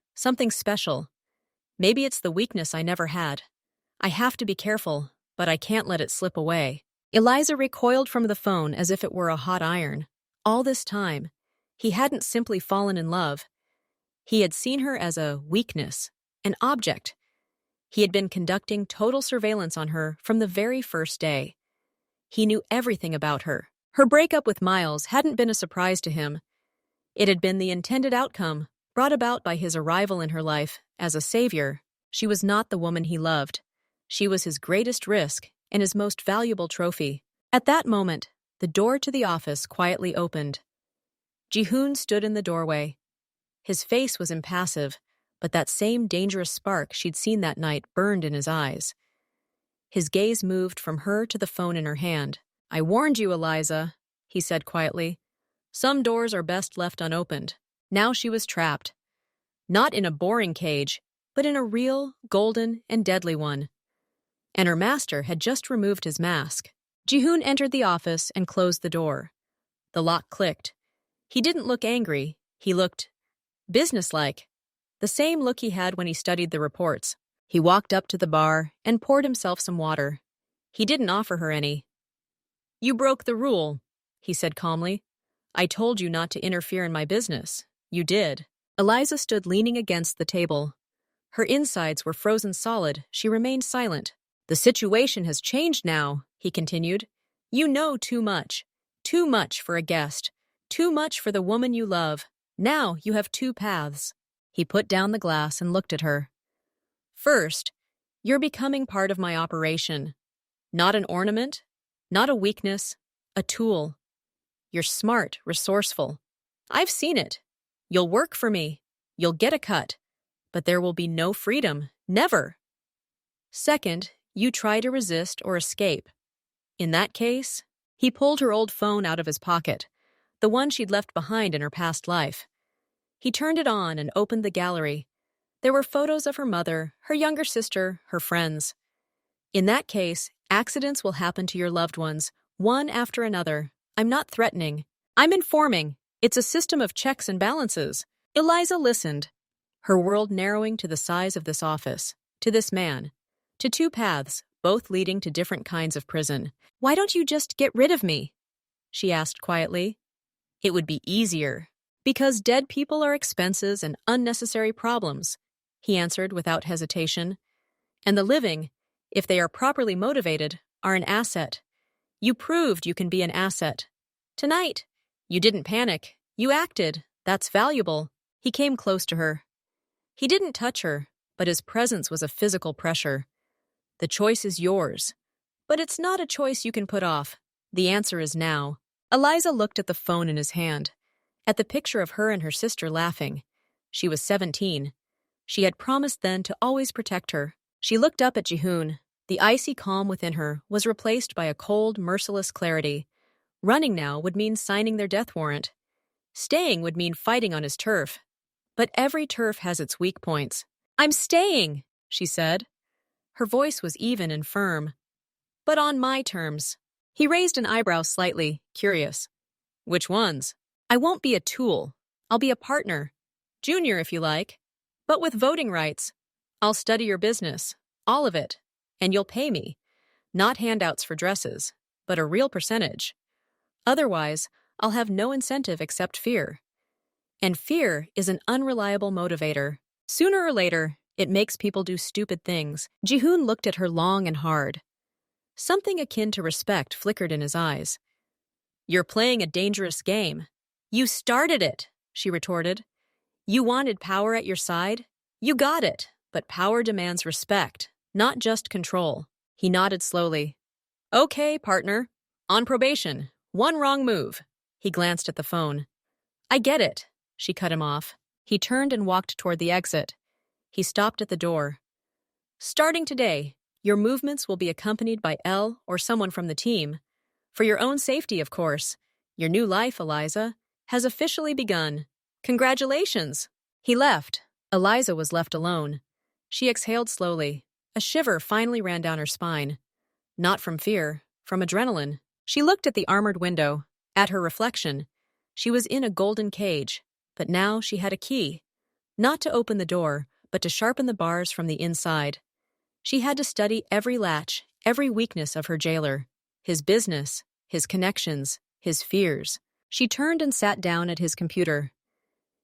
special. Maybe it's the weakness I never had. I have to be careful, but I can't let it slip away. Eliza recoiled from the phone as if it were a hot iron. All this time, he hadn't simply fallen in love. He had seen her as a weakness, an object. He had been conducting total surveillance on her from the very first day. He knew everything about her. Her breakup with Miles hadn't been a surprise to him. It had been the intended outcome, brought about by his arrival in her life as a savior. She was not the woman he loved. She was his greatest risk and his most valuable trophy. At that moment, the door to the office quietly opened. Ji-hoon stood in the doorway. His face was impassive, but that same dangerous spark she'd seen that night burned in his eyes. His gaze moved from her to the phone in her hand. I warned you, Eliza, he said quietly. Some doors are best left unopened. Now she was trapped. Not in a boring cage, but in a real, golden, and deadly one. And her master had just removed his mask. Ji-hoon entered the office and closed the door. The lock clicked. He didn't look angry. He looked businesslike. The same look he had when he studied the reports. He walked up to the bar and poured himself some water. He didn't offer her any. You broke the rule, he said calmly. I told you not to interfere in my business. You did. Eliza stood leaning against the table. Her insides were frozen solid. She remained silent. The situation has changed now, he continued. You know too much. Too much for a guest. Too much for the woman you love. Now you have two paths. He put down the glass and looked at her. First, you're becoming part of my operation. Not an ornament, Not a weakness, a tool. You're smart, resourceful. I've seen it. You'll work for me. You'll get a cut. But there will be no freedom. Never. Second, you try to resist or escape. In that case, he pulled her old phone out of his pocket, the one she'd left behind in her past life. He turned it on and opened the gallery. There were photos of her mother, her younger sister, her friends. In that case, accidents will happen to your loved ones, one after another. I'm not threatening. I'm informing. It's a system of checks and balances. Eliza listened, her world narrowing to the size of this office, to this man, to two paths, both leading to different kinds of prison. Why don't you just get rid of me? She asked quietly. It would be easier. Because dead people are expenses and unnecessary problems, he answered without hesitation. And the living, if they are properly motivated, are an asset. You proved you can be an asset. Tonight, you didn't panic. You acted. That's valuable. He came close to her. He didn't touch her, but his presence was a physical pressure. The choice is yours. But it's not a choice you can put off. The answer is now. Eliza looked at the phone in his hand, at the picture of her and her sister laughing. She was 17. She had promised then to always protect her. She looked up at Jihoon. The icy calm within her was replaced by a cold, merciless clarity. Running now would mean signing their death warrant. Staying would mean fighting on his turf. But every turf has its weak points. I'm staying, she said. Her voice was even and firm. But on my terms. He raised an eyebrow slightly, curious. Which ones? I won't be a tool. I'll be a partner. Junior, if you like. But with voting rights. I'll study your business. All of it. And you'll pay me. Not handouts for dresses, but a real percentage. Otherwise, I'll have no incentive except fear. And fear is an unreliable motivator. Sooner or later, it makes people do stupid things. Jihoon looked at her long and hard. Something akin to respect flickered in his eyes. You're playing a dangerous game. You started it, she retorted. You wanted power at your side? You got it, but power demands respect, not just control. He nodded slowly. Okay, partner. On probation. One wrong move. He glanced at the phone. I get it, she cut him off. He turned and walked toward the exit. He stopped at the door. Starting today, your movements will be accompanied by Elle or someone from the team. For your own safety, of course. Your new life, Eliza, has officially begun. Congratulations! He left. Eliza was left alone. She exhaled slowly. A shiver finally ran down her spine. Not from fear, from adrenaline. She looked at the armored window, at her reflection. She was in a golden cage, but now she had a key. Not to open the door, but to sharpen the bars from the inside. She had to study every latch, every weakness of her jailer. His business, his connections, his fears. She turned and sat down at his computer.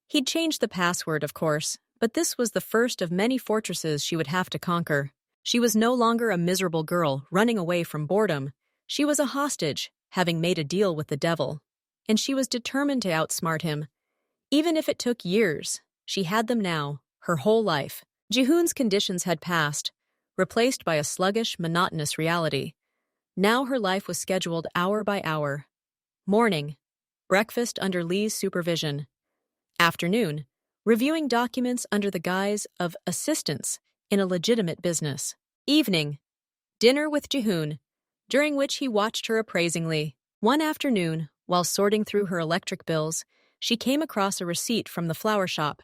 He'd changed the password, of course, but this was the first of many fortresses she would have to conquer. She was no longer a miserable girl running away from boredom. She was a hostage, having made a deal with the devil. And she was determined to outsmart him. Even if it took years, she had them now, her whole life. Jihoon's conditions had passed, replaced by a sluggish, monotonous reality. Now her life was scheduled hour by hour. Morning, breakfast under Lee's supervision. Afternoon, reviewing documents under the guise of assistance in a legitimate business. Evening, dinner with Jihoon, during which he watched her appraisingly. One afternoon, while sorting through her electric bills, she came across a receipt from the flower shop.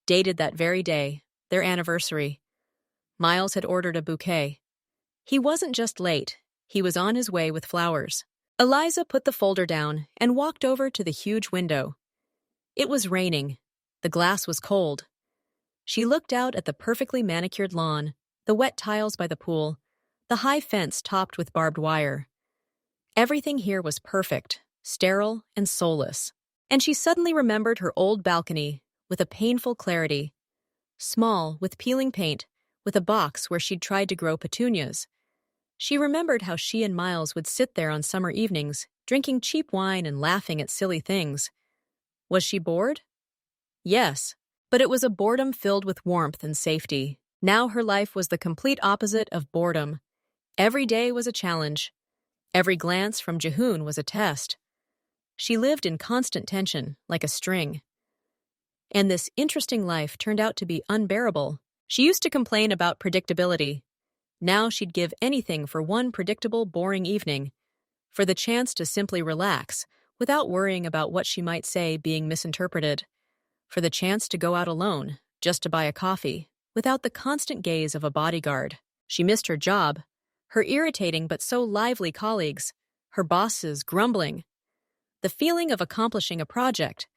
Dated that very day, their anniversary. Miles had ordered a bouquet. He wasn't just late, he was on his way with flowers. Eliza put the folder down and walked over to the huge window. It was raining. The glass was cold. She looked out at the perfectly manicured lawn, the wet tiles by the pool, the high fence topped with barbed wire. Everything here was perfect, sterile, and soulless. And she suddenly remembered her old balcony with a painful clarity. Small, with peeling paint, with a box where she'd tried to grow petunias. She remembered how she and Miles would sit there on summer evenings, drinking cheap wine and laughing at silly things. Was she bored? Yes, but it was a boredom filled with warmth and safety. Now her life was the complete opposite of boredom. Every day was a challenge. Every glance from Jihoon was a test. She lived in constant tension, like a string. And this interesting life turned out to be unbearable. She used to complain about predictability. Now she'd give anything for one predictable, boring evening, for the chance to simply relax, without worrying about what she might say being misinterpreted, for the chance to go out alone, just to buy a coffee, without the constant gaze of a bodyguard. She missed her job, her irritating but so lively colleagues, her bosses grumbling, the feeling of accomplishing a project.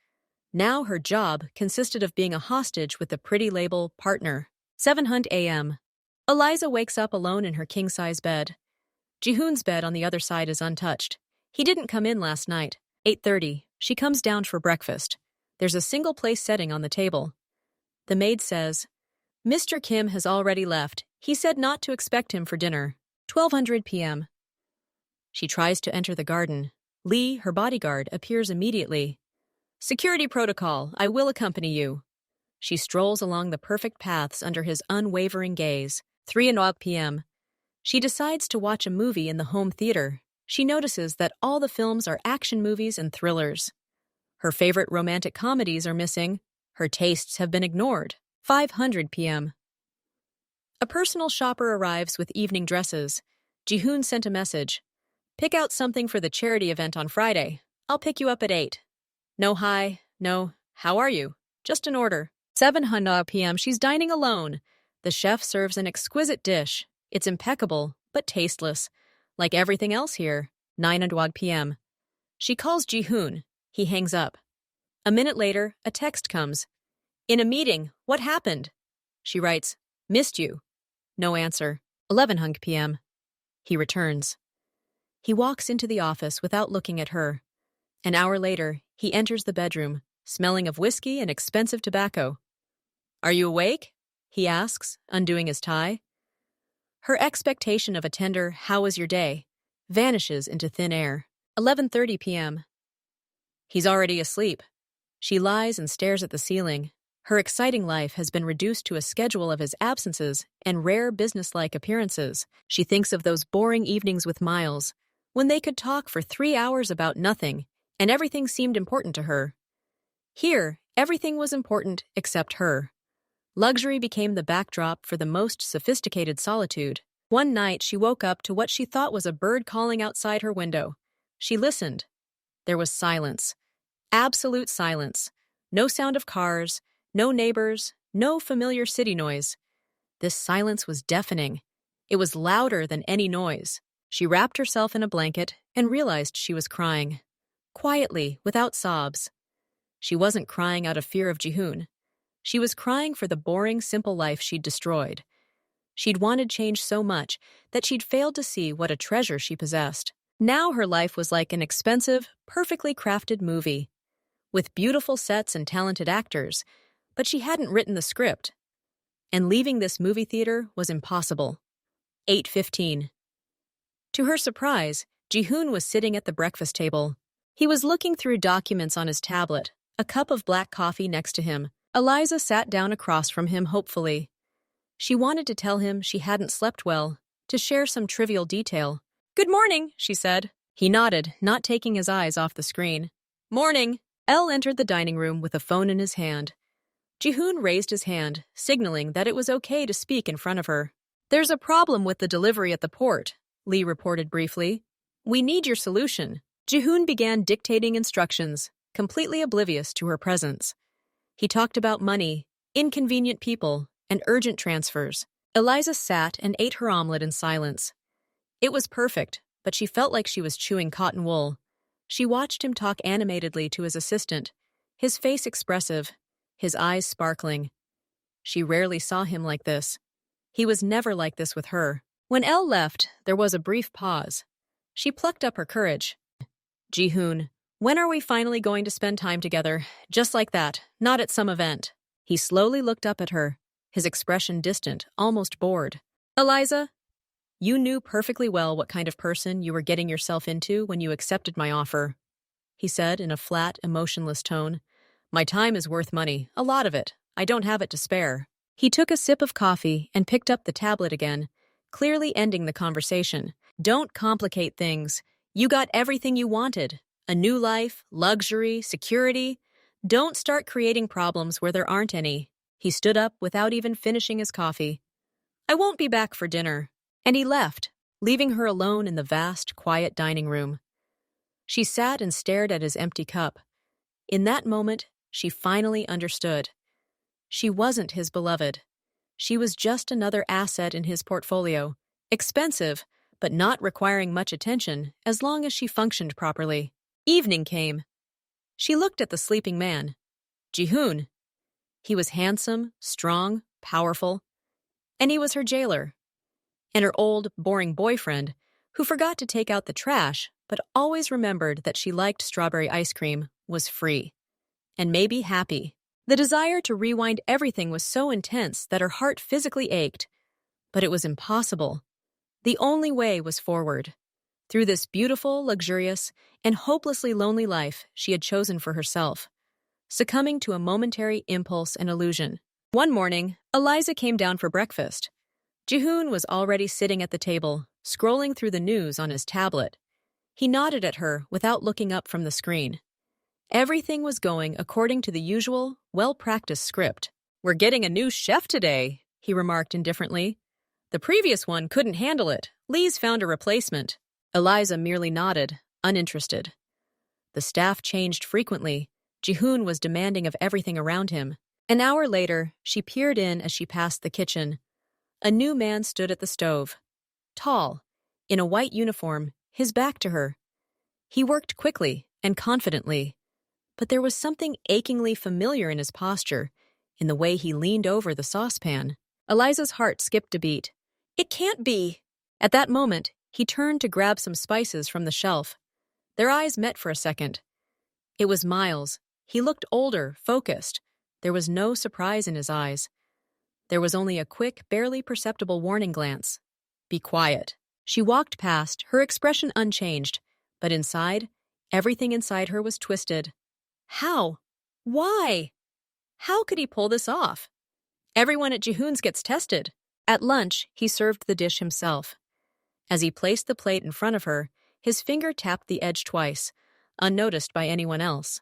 Now her job consisted of being a hostage with the pretty label partner. 7:00 a.m. Eliza wakes up alone in her king-size bed. Jihoon's bed on the other side is untouched. He didn't come in last night. 8:30. She comes down for breakfast. There's a single-place setting on the table. The maid says, "Mr. Kim has already left. He said not to expect him for dinner." 12:00 p.m. She tries to enter the garden. Lee, her bodyguard, appears immediately. "Security protocol, I will accompany you." She strolls along the perfect paths under his unwavering gaze. 3:00 p.m. She decides to watch a movie in the home theater. She notices that all the films are action movies and thrillers. Her favorite romantic comedies are missing. Her tastes have been ignored. 5:00 p.m. A personal shopper arrives with evening dresses. Jihoon sent a message. "Pick out something for the charity event on Friday. I'll pick you up at 8. No hi, no, how are you? Just an order." 7:00 p.m. She's dining alone. The chef serves an exquisite dish. It's impeccable, but tasteless, like everything else here. 9:00 p.m. She calls Jihoon. He hangs up. A minute later, a text comes. "In a meeting, what happened?" She writes, "Missed you." No answer. 11:00 p.m. He returns. He walks into the office without looking at her. An hour later, he enters the bedroom, smelling of whiskey and expensive tobacco. "Are you awake?" he asks, undoing his tie. Her expectation of a tender "How was your day?" vanishes into thin air. 11:30 p.m. He's already asleep. She lies and stares at the ceiling. Her exciting life has been reduced to a schedule of his absences and rare businesslike appearances. She thinks of those boring evenings with Miles, when they could talk for 3 hours about nothing, and everything seemed important to her. Here, everything was important except her. Luxury became the backdrop for the most sophisticated solitude. One night, she woke up to what she thought was a bird calling outside her window. She listened. There was silence. Absolute silence. No sound of cars, no neighbors, no familiar city noise. This silence was deafening. It was louder than any noise. She wrapped herself in a blanket and realized she was crying. Quietly, without sobs. She wasn't crying out of fear of Jihoon. She was crying for the boring, simple life she'd destroyed. She'd wanted change so much that she'd failed to see what a treasure she possessed. Now her life was like an expensive, perfectly crafted movie, with beautiful sets and talented actors, but she hadn't written the script. And leaving this movie theater was impossible. 8:15. To her surprise, Jihoon was sitting at the breakfast table. He was looking through documents on his tablet, a cup of black coffee next to him. Eliza sat down across from him hopefully. She wanted to tell him she hadn't slept well, to share some trivial detail. "Good morning," she said. He nodded, not taking his eyes off the screen. "Morning." Elle entered the dining room with a phone in his hand. Jihoon raised his hand, signaling that it was okay to speak in front of her. "There's a problem with the delivery at the port," Lee reported briefly. "We need your solution." Jihoon began dictating instructions, completely oblivious to her presence. He talked about money, inconvenient people, and urgent transfers. Eliza sat and ate her omelet in silence. It was perfect, but she felt like she was chewing cotton wool. She watched him talk animatedly to his assistant, his face expressive, his eyes sparkling. She rarely saw him like this. He was never like this with her. When Elle left, there was a brief pause. She plucked up her courage. "Jihoon, when are we finally going to spend time together? Just like that, not at some event." He slowly looked up at her, his expression distant, almost bored. "Eliza, you knew perfectly well what kind of person you were getting yourself into when you accepted my offer," he said in a flat, emotionless tone. "My time is worth money, a lot of it. I don't have it to spare." He took a sip of coffee and picked up the tablet again, clearly ending the conversation. Don't complicate things. You got everything you wanted. A new life, luxury, security. Don't start creating problems where there aren't any. He stood up without even finishing his coffee. I won't be back for dinner. And he left, leaving her alone in the vast, quiet dining room. She sat and stared at his empty cup. In that moment, she finally understood. She wasn't his beloved. She was just another asset in his portfolio, expensive, but not requiring much attention as long as she functioned properly. Evening came. She looked at the sleeping man. Jihoon. He was handsome, strong, powerful, and he was her jailer. And her old, boring boyfriend, who forgot to take out the trash but always remembered that she liked strawberry ice cream, was free. And maybe happy. The desire to rewind everything was so intense that her heart physically ached. But it was impossible. The only way was forward. Through this beautiful, luxurious, and hopelessly lonely life she had chosen for herself, succumbing to a momentary impulse and illusion. One morning, Eliza came down for breakfast. Jihoon was already sitting at the table, scrolling through the news on his tablet. He nodded at her without looking up from the screen. Everything was going according to the usual, well-practiced script. "We're getting a new chef today," he remarked indifferently. "The previous one couldn't handle it. Lee's found a replacement." Eliza merely nodded, uninterested. The staff changed frequently. Jihoon was demanding of everything around him. An hour later, she peered in as she passed the kitchen. A new man stood at the stove. Tall, in a white uniform, his back to her. He worked quickly and confidently, but there was something achingly familiar in his posture, in the way he leaned over the saucepan. Eliza's heart skipped a beat. It can't be! At that moment, he turned to grab some spices from the shelf. Their eyes met for a second. It was Miles. He looked older, focused. There was no surprise in his eyes. There was only a quick, barely perceptible warning glance. Be quiet. She walked past, her expression unchanged, but inside, everything inside her was twisted. How? Why? How could he pull this off? Everyone at Jihoon's gets tested. At lunch, he served the dish himself. As he placed the plate in front of her, his finger tapped the edge twice, unnoticed by anyone else.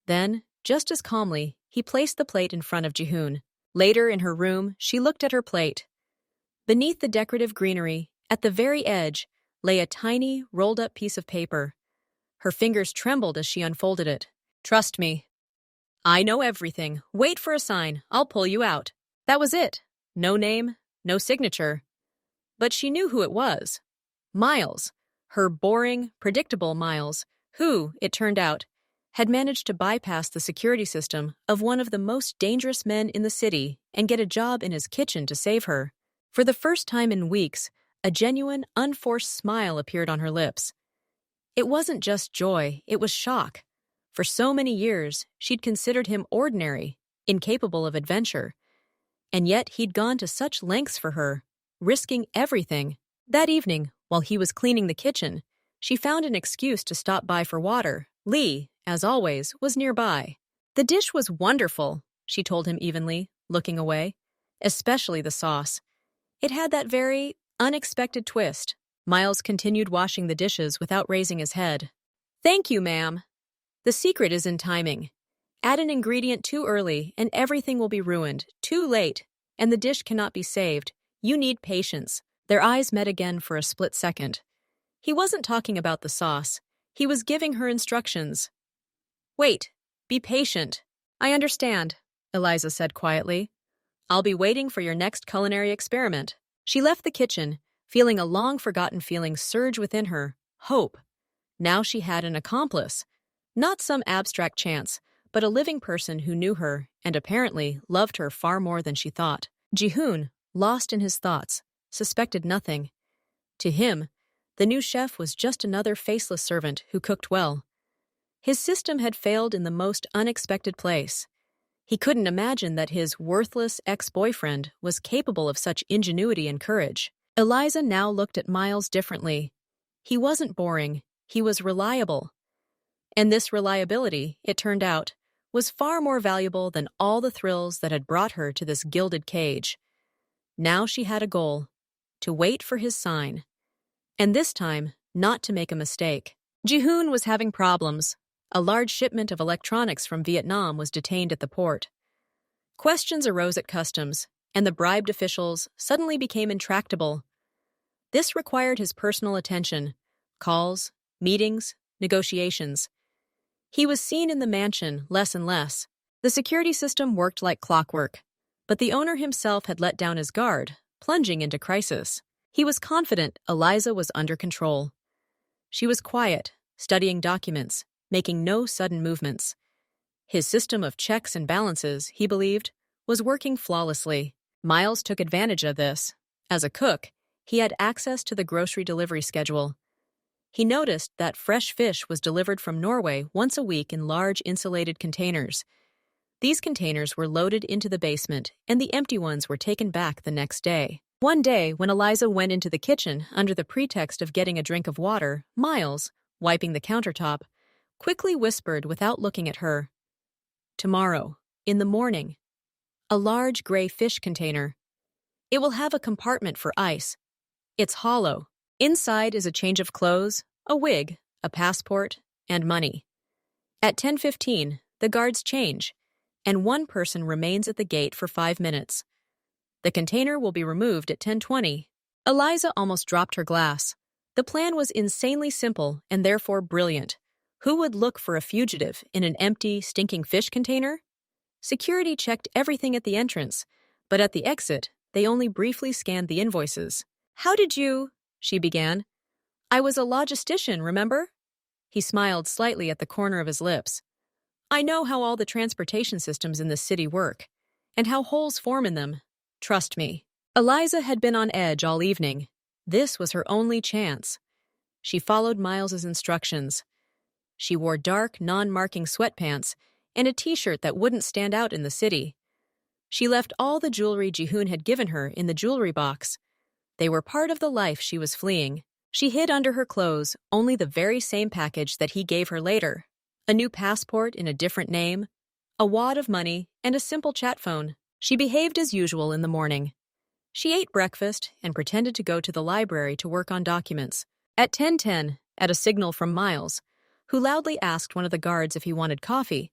Then, just as calmly, he placed the plate in front of Jihoon. Later, in her room, she looked at her plate. Beneath the decorative greenery, at the very edge, lay a tiny, rolled-up piece of paper. Her fingers trembled as she unfolded it. "Trust me. I know everything. Wait for a sign. I'll pull you out." That was it. No name, no signature. But she knew who it was. Miles. Her boring, predictable Miles, who, it turned out, had managed to bypass the security system of one of the most dangerous men in the city and get a job in his kitchen to save her. For the first time in weeks, a genuine, unforced smile appeared on her lips. It wasn't just joy, it was shock. For so many years, she'd considered him ordinary, incapable of adventure. And yet he'd gone to such lengths for her, risking everything. That evening, while he was cleaning the kitchen, she found an excuse to stop by for water. Lee, as always, was nearby. The dish was wonderful, she told him evenly, looking away. Especially the sauce. It had that very unexpected twist. Miles continued washing the dishes without raising his head. "Thank you, ma'am. The secret is in timing. Add an ingredient too early and everything will be ruined. Too late, and the dish cannot be saved. You need patience." Their eyes met again for a split second. He wasn't talking about the sauce. He was giving her instructions. "Wait. Be patient." "I understand," Eliza said quietly. "I'll be waiting for your next culinary experiment." She left the kitchen, feeling a long-forgotten feeling surge within her, hope. Now she had an accomplice. Not some abstract chance, but a living person who knew her and apparently loved her far more than she thought. Jihoon, lost in his thoughts, suspected nothing. To him, the new chef was just another faceless servant who cooked well. His system had failed in the most unexpected place. He couldn't imagine that his worthless ex-boyfriend was capable of such ingenuity and courage. Eliza now looked at Miles differently. He wasn't boring, he was reliable. And this reliability, it turned out, was far more valuable than all the thrills that had brought her to this gilded cage. Now she had a goal, to wait for his sign. And this time, not to make a mistake. Ji-hoon was having problems. A large shipment of electronics from Vietnam was detained at the port. Questions arose at customs, and the bribed officials suddenly became intractable. This required his personal attention, calls, meetings, negotiations. He was seen in the mansion less and less. The security system worked like clockwork, but the owner himself had let down his guard, plunging into crisis. He was confident Eliza was under control. She was quiet, studying documents, making no sudden movements. His system of checks and balances, he believed, was working flawlessly. Miles took advantage of this. As a cook, he had access to the grocery delivery schedule. He noticed that fresh fish was delivered from Norway once a week in large insulated containers. These containers were loaded into the basement, and the empty ones were taken back the next day. One day, when Eliza went into the kitchen under the pretext of getting a drink of water, Miles, wiping the countertop, quickly whispered without looking at her, "Tomorrow, in the morning. A large gray fish container. It will have a compartment for ice. It's hollow. Inside is a change of clothes, a wig, a passport, and money. At 10:15, the guards change, and one person remains at the gate for 5 minutes. The container will be removed at 10:20. Eliza almost dropped her glass. The plan was insanely simple and therefore brilliant. Who would look for a fugitive in an empty, stinking fish container? Security checked everything at the entrance, but at the exit, they only briefly scanned the invoices. "How did you—" she began. "I was a logistician, remember?" He smiled slightly at the corner of his lips. "I know how all the transportation systems in this city work, and how holes form in them. Trust me." Eliza had been on edge all evening. This was her only chance. She followed Miles's instructions. She wore dark, non-marking sweatpants and a t-shirt that wouldn't stand out in the city. She left all the jewelry Ji-hoon had given her in the jewelry box. They were part of the life she was fleeing. She hid under her clothes only the very same package that he gave her later. A new passport in a different name, a wad of money, and a simple chat phone. She behaved as usual in the morning. She ate breakfast and pretended to go to the library to work on documents. At 10:10, at a signal from Miles, who loudly asked one of the guards if he wanted coffee,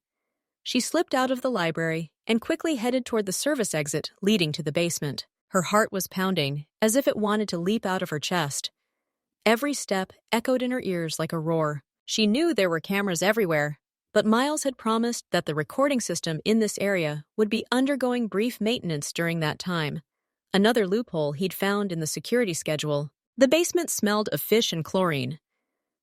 she slipped out of the library and quickly headed toward the service exit leading to the basement. Her heart was pounding, as if it wanted to leap out of her chest. Every step echoed in her ears like a roar. She knew there were cameras everywhere, but Miles had promised that the recording system in this area would be undergoing brief maintenance during that time. Another loophole he'd found in the security schedule. The basement smelled of fish and chlorine.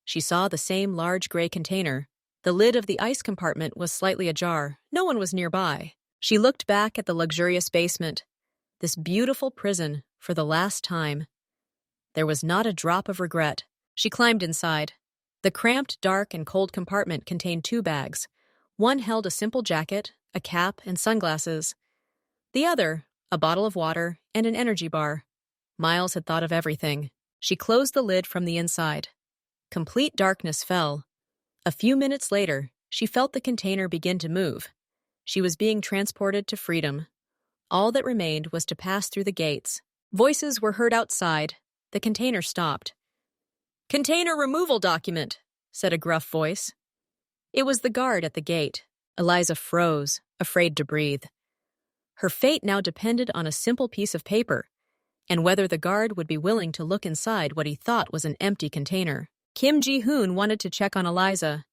She saw the same large gray container. The lid of the ice compartment was slightly ajar. No one was nearby. She looked back at the luxurious basement, this beautiful prison, for the last time. There was not a drop of regret. She climbed inside. The cramped, dark, and cold compartment contained 2 bags. One held a simple jacket, a cap, and sunglasses. The other, a bottle of water and an energy bar. Miles had thought of everything. She closed the lid from the inside. Complete darkness fell. A few minutes later, she felt the container begin to move. She was being transported to freedom. All that remained was to pass through the gates. Voices were heard outside. The container stopped. "Container removal document," said a gruff voice. It was the guard at the gate. Eliza froze, afraid to breathe. Her fate now depended on a simple piece of paper, and whether the guard would be willing to look inside what he thought was an empty container. Kim Ji-hoon wanted to check on Eliza.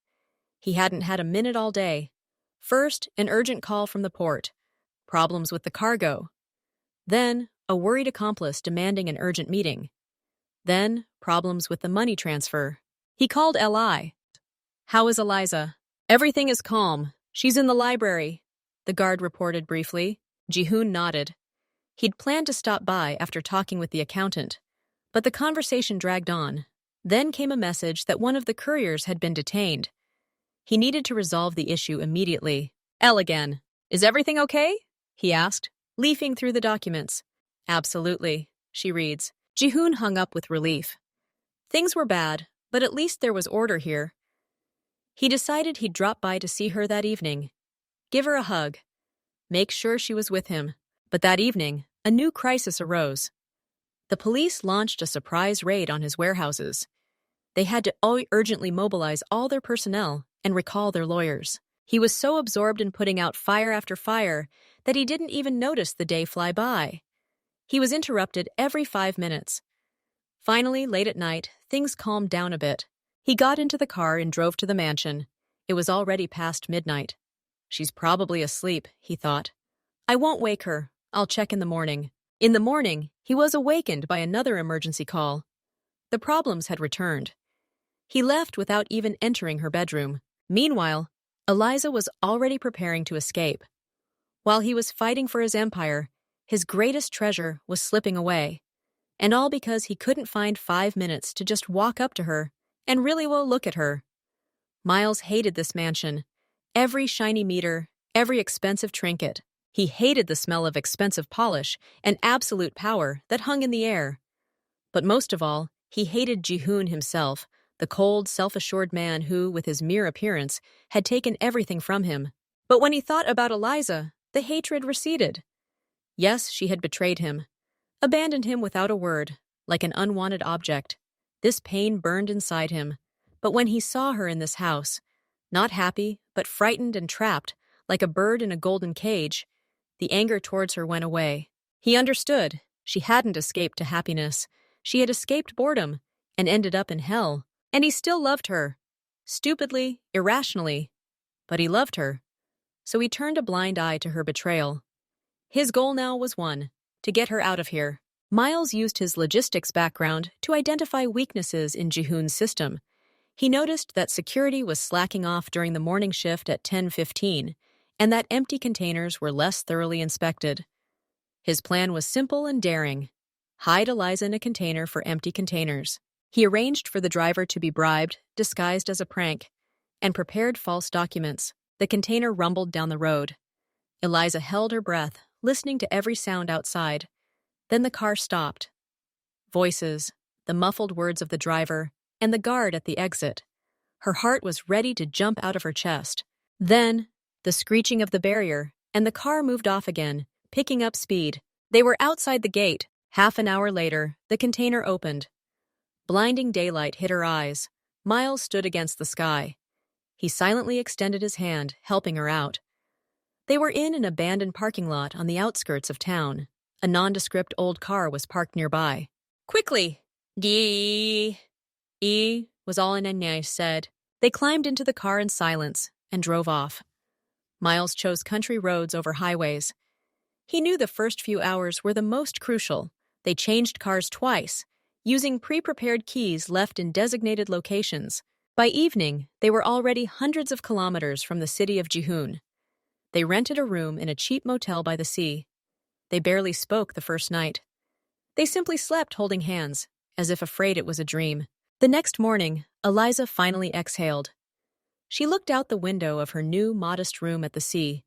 He hadn't had a minute all day. First, an urgent call from the port. Problems with the cargo. Then, a worried accomplice demanding an urgent meeting. Then, problems with the money transfer. He called Li. "How is Eliza?" "Everything is calm. She's in the library," the guard reported briefly. Ji-hoon nodded. He'd planned to stop by after talking with the accountant, but the conversation dragged on. Then came a message that one of the couriers had been detained. He needed to resolve the issue immediately. "Elle again. Is everything okay?" he asked, leafing through the documents. "Absolutely," she reads. Ji-hoon hung up with relief. Things were bad, but at least there was order here. He decided he'd drop by to see her that evening. Give her a hug. Make sure she was with him. But that evening, a new crisis arose. The police launched a surprise raid on his warehouses. They had to urgently mobilize all their personnel and recall their lawyers. He was so absorbed in putting out fire after fire that he didn't even notice the day fly by. He was interrupted every 5 minutes. Finally, late at night, things calmed down a bit. He got into the car and drove to the mansion. It was already past midnight. She's probably asleep, he thought. I won't wake her. I'll check in the morning. In the morning, he was awakened by another emergency call. The problems had returned. He left without even entering her bedroom. Meanwhile, Eliza was already preparing to escape. While he was fighting for his empire, his greatest treasure was slipping away. And all because he couldn't find 5 minutes to just walk up to her and really well look at her. Miles hated this mansion. Every shiny meter, every expensive trinket. He hated the smell of expensive polish and absolute power that hung in the air. But most of all, he hated Ji-hoon himself, the cold, self-assured man who, with his mere appearance, had taken everything from him. But when he thought about Eliza, the hatred receded. Yes, she had betrayed him, abandoned him without a word, like an unwanted object. This pain burned inside him. But when he saw her in this house, not happy, but frightened and trapped, like a bird in a golden cage, the anger towards her went away. He understood. She hadn't escaped to happiness. She had escaped boredom and ended up in hell. And he still loved her. Stupidly, irrationally. But he loved her. So he turned a blind eye to her betrayal. His goal now was one: to get her out of here. Miles used his logistics background to identify weaknesses in Ji-hoon's system. He noticed that security was slacking off during the morning shift at 10:15, and that empty containers were less thoroughly inspected. His plan was simple and daring. Hide Eliza in a container for empty containers. He arranged for the driver to be bribed, disguised as a prank, and prepared false documents. The container rumbled down the road. Eliza held her breath, listening to every sound outside. Then the car stopped. Voices, the muffled words of the driver, and the guard at the exit. Her heart was ready to jump out of her chest. Then, the screeching of the barrier, and the car moved off again, picking up speed. They were outside the gate. Half an hour later, the container opened. Blinding daylight hit her eyes. Miles stood against the sky. He silently extended his hand, helping her out. They were in an abandoned parking lot on the outskirts of town. A nondescript old car was parked nearby. Quickly! Dee! E was all Ananya said. They climbed into the car in silence and drove off. Miles chose country roads over highways. He knew the first few hours were the most crucial. They changed cars twice, using pre-prepared keys left in designated locations. By evening, they were already hundreds of kilometers from the city of Ji-hoon. They rented a room in a cheap motel by the sea. They barely spoke the first night. They simply slept holding hands, as if afraid it was a dream. The next morning, Eliza finally exhaled. She looked out the window of her new, modest room at the sea.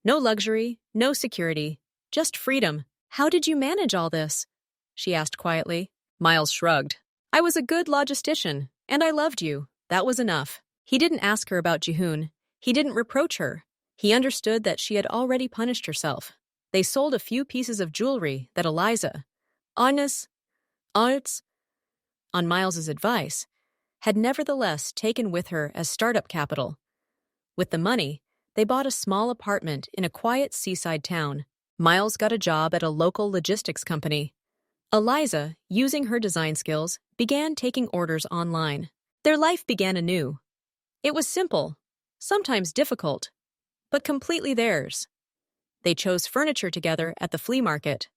No luxury, no security, just freedom. How did you manage all this? She asked quietly. Miles shrugged. I was a good logistician, and I loved you. That was enough. He didn't ask her about Ji-hoon. He didn't reproach her. He understood that she had already punished herself. They sold a few pieces of jewelry that Eliza, on Miles's advice, had nevertheless taken with her as startup capital. With the money, they bought a small apartment in a quiet seaside town. Miles got a job at a local logistics company. Eliza, using her design skills, began taking orders online. Their life began anew. It was simple, sometimes difficult, but completely theirs. They chose furniture together at the flea market,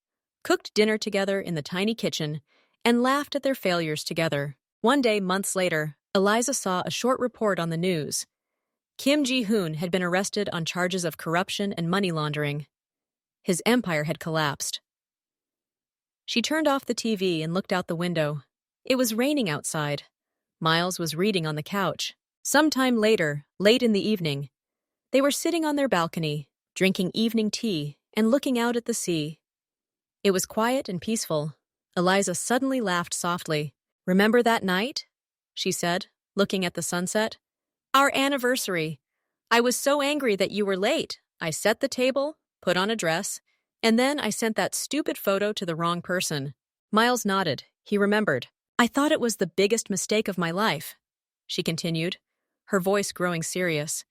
cooked dinner together in the tiny kitchen, and laughed at their failures together. One day, months later, Eliza saw a short report on the news. Kim Ji-hoon had been arrested on charges of corruption and money laundering. His empire had collapsed. She turned off the TV and looked out the window. It was raining outside. Miles was reading on the couch. Sometime later, late in the evening, they were sitting on their balcony, drinking evening tea and looking out at the sea. It was quiet and peaceful. Eliza suddenly laughed softly. Remember that night? She said, looking at the sunset. Our anniversary. I was so angry that you were late. I set the table, put on a dress, and then I sent that stupid photo to the wrong person. Miles nodded. He remembered. I thought it was the biggest mistake of my life, she continued, her voice growing serious.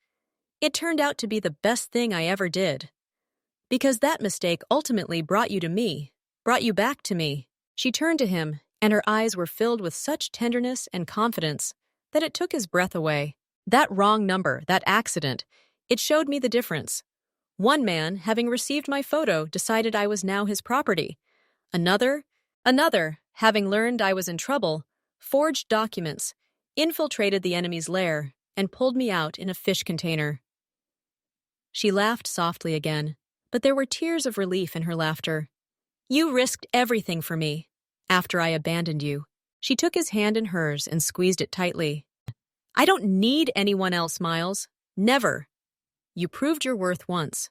It turned out to be the best thing I ever did. Because that mistake ultimately brought you to me, brought you back to me. She turned to him, and her eyes were filled with such tenderness and confidence that it took his breath away. That wrong number, that accident, it showed me the difference. One man, having received my photo, decided I was now his property. Another, having learned I was in trouble, forged documents, infiltrated the enemy's lair, and pulled me out in a fish container. She laughed softly again, but there were tears of relief in her laughter. You risked everything for me. After I abandoned you. She took his hand in hers and squeezed it tightly. I don't need anyone else, Miles. Never. You proved your worth once.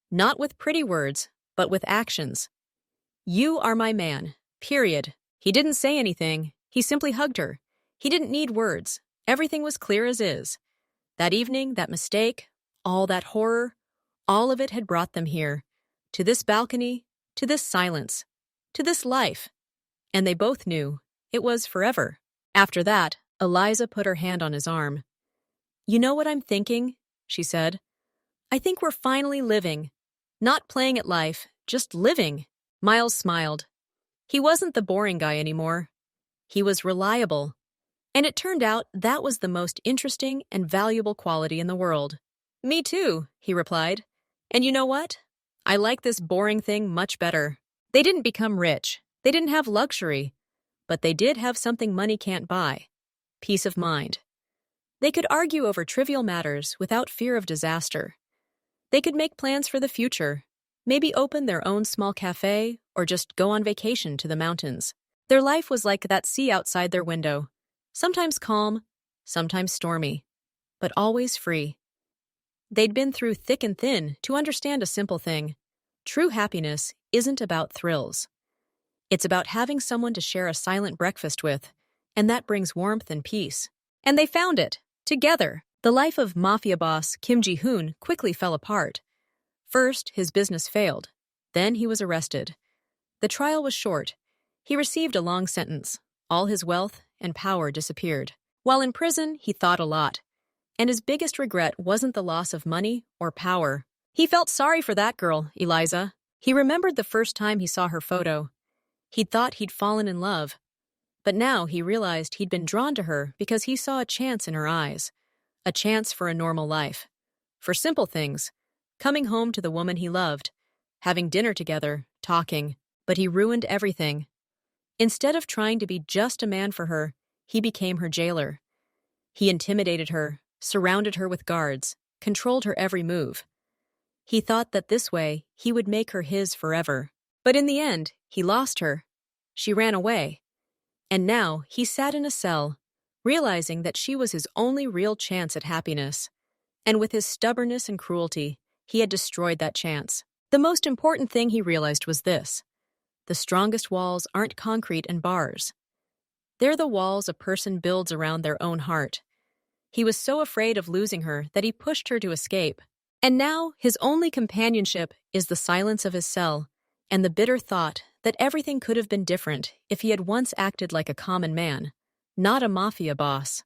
Not with pretty words, but with actions. You are my man. Period. He didn't say anything. He simply hugged her. He didn't need words. Everything was clear as is. That evening, that mistake, all that horror, all of it had brought them here. To this balcony, to this silence, to this life. And they both knew it was forever. After that, Eliza put her hand on his arm. You know what I'm thinking? She said. I think we're finally living. Not playing at life, just living. Miles smiled. He wasn't the boring guy anymore. He was reliable. And it turned out that was the most interesting and valuable quality in the world. Me too, he replied. And you know what? I like this boring thing much better. They didn't become rich. They didn't have luxury. But they did have something money can't buy. Peace of mind. They could argue over trivial matters without fear of disaster. They could make plans for the future, maybe open their own small cafe or just go on vacation to the mountains. Their life was like that sea outside their window, sometimes calm, sometimes stormy, but always free. They'd been through thick and thin to understand a simple thing. True happiness isn't about thrills. It's about having someone to share a silent breakfast with, and that brings warmth and peace. And they found it, together. The life of Mafia boss Kim Ji-hoon quickly fell apart. First, his business failed. Then he was arrested. The trial was short. He received a long sentence. All his wealth and power disappeared. While in prison, he thought a lot. And his biggest regret wasn't the loss of money or power. He felt sorry for that girl, Eliza. He remembered the first time he saw her photo. He'd thought he'd fallen in love. But now he realized he'd been drawn to her because he saw a chance in her eyes. A chance for a normal life. For simple things. Coming home to the woman he loved. Having dinner together, talking. But he ruined everything. Instead of trying to be just a man for her, he became her jailer. He intimidated her, surrounded her with guards, controlled her every move. He thought that this way he would make her his forever. But in the end, he lost her. She ran away. And now he sat in a cell, realizing that she was his only real chance at happiness. And with his stubbornness and cruelty, he had destroyed that chance. The most important thing he realized was this. The strongest walls aren't concrete and bars. They're the walls a person builds around their own heart. He was so afraid of losing her that he pushed her to escape. And now his only companionship is the silence of his cell and the bitter thought that everything could have been different if he had once acted like a common man, not a mafia boss.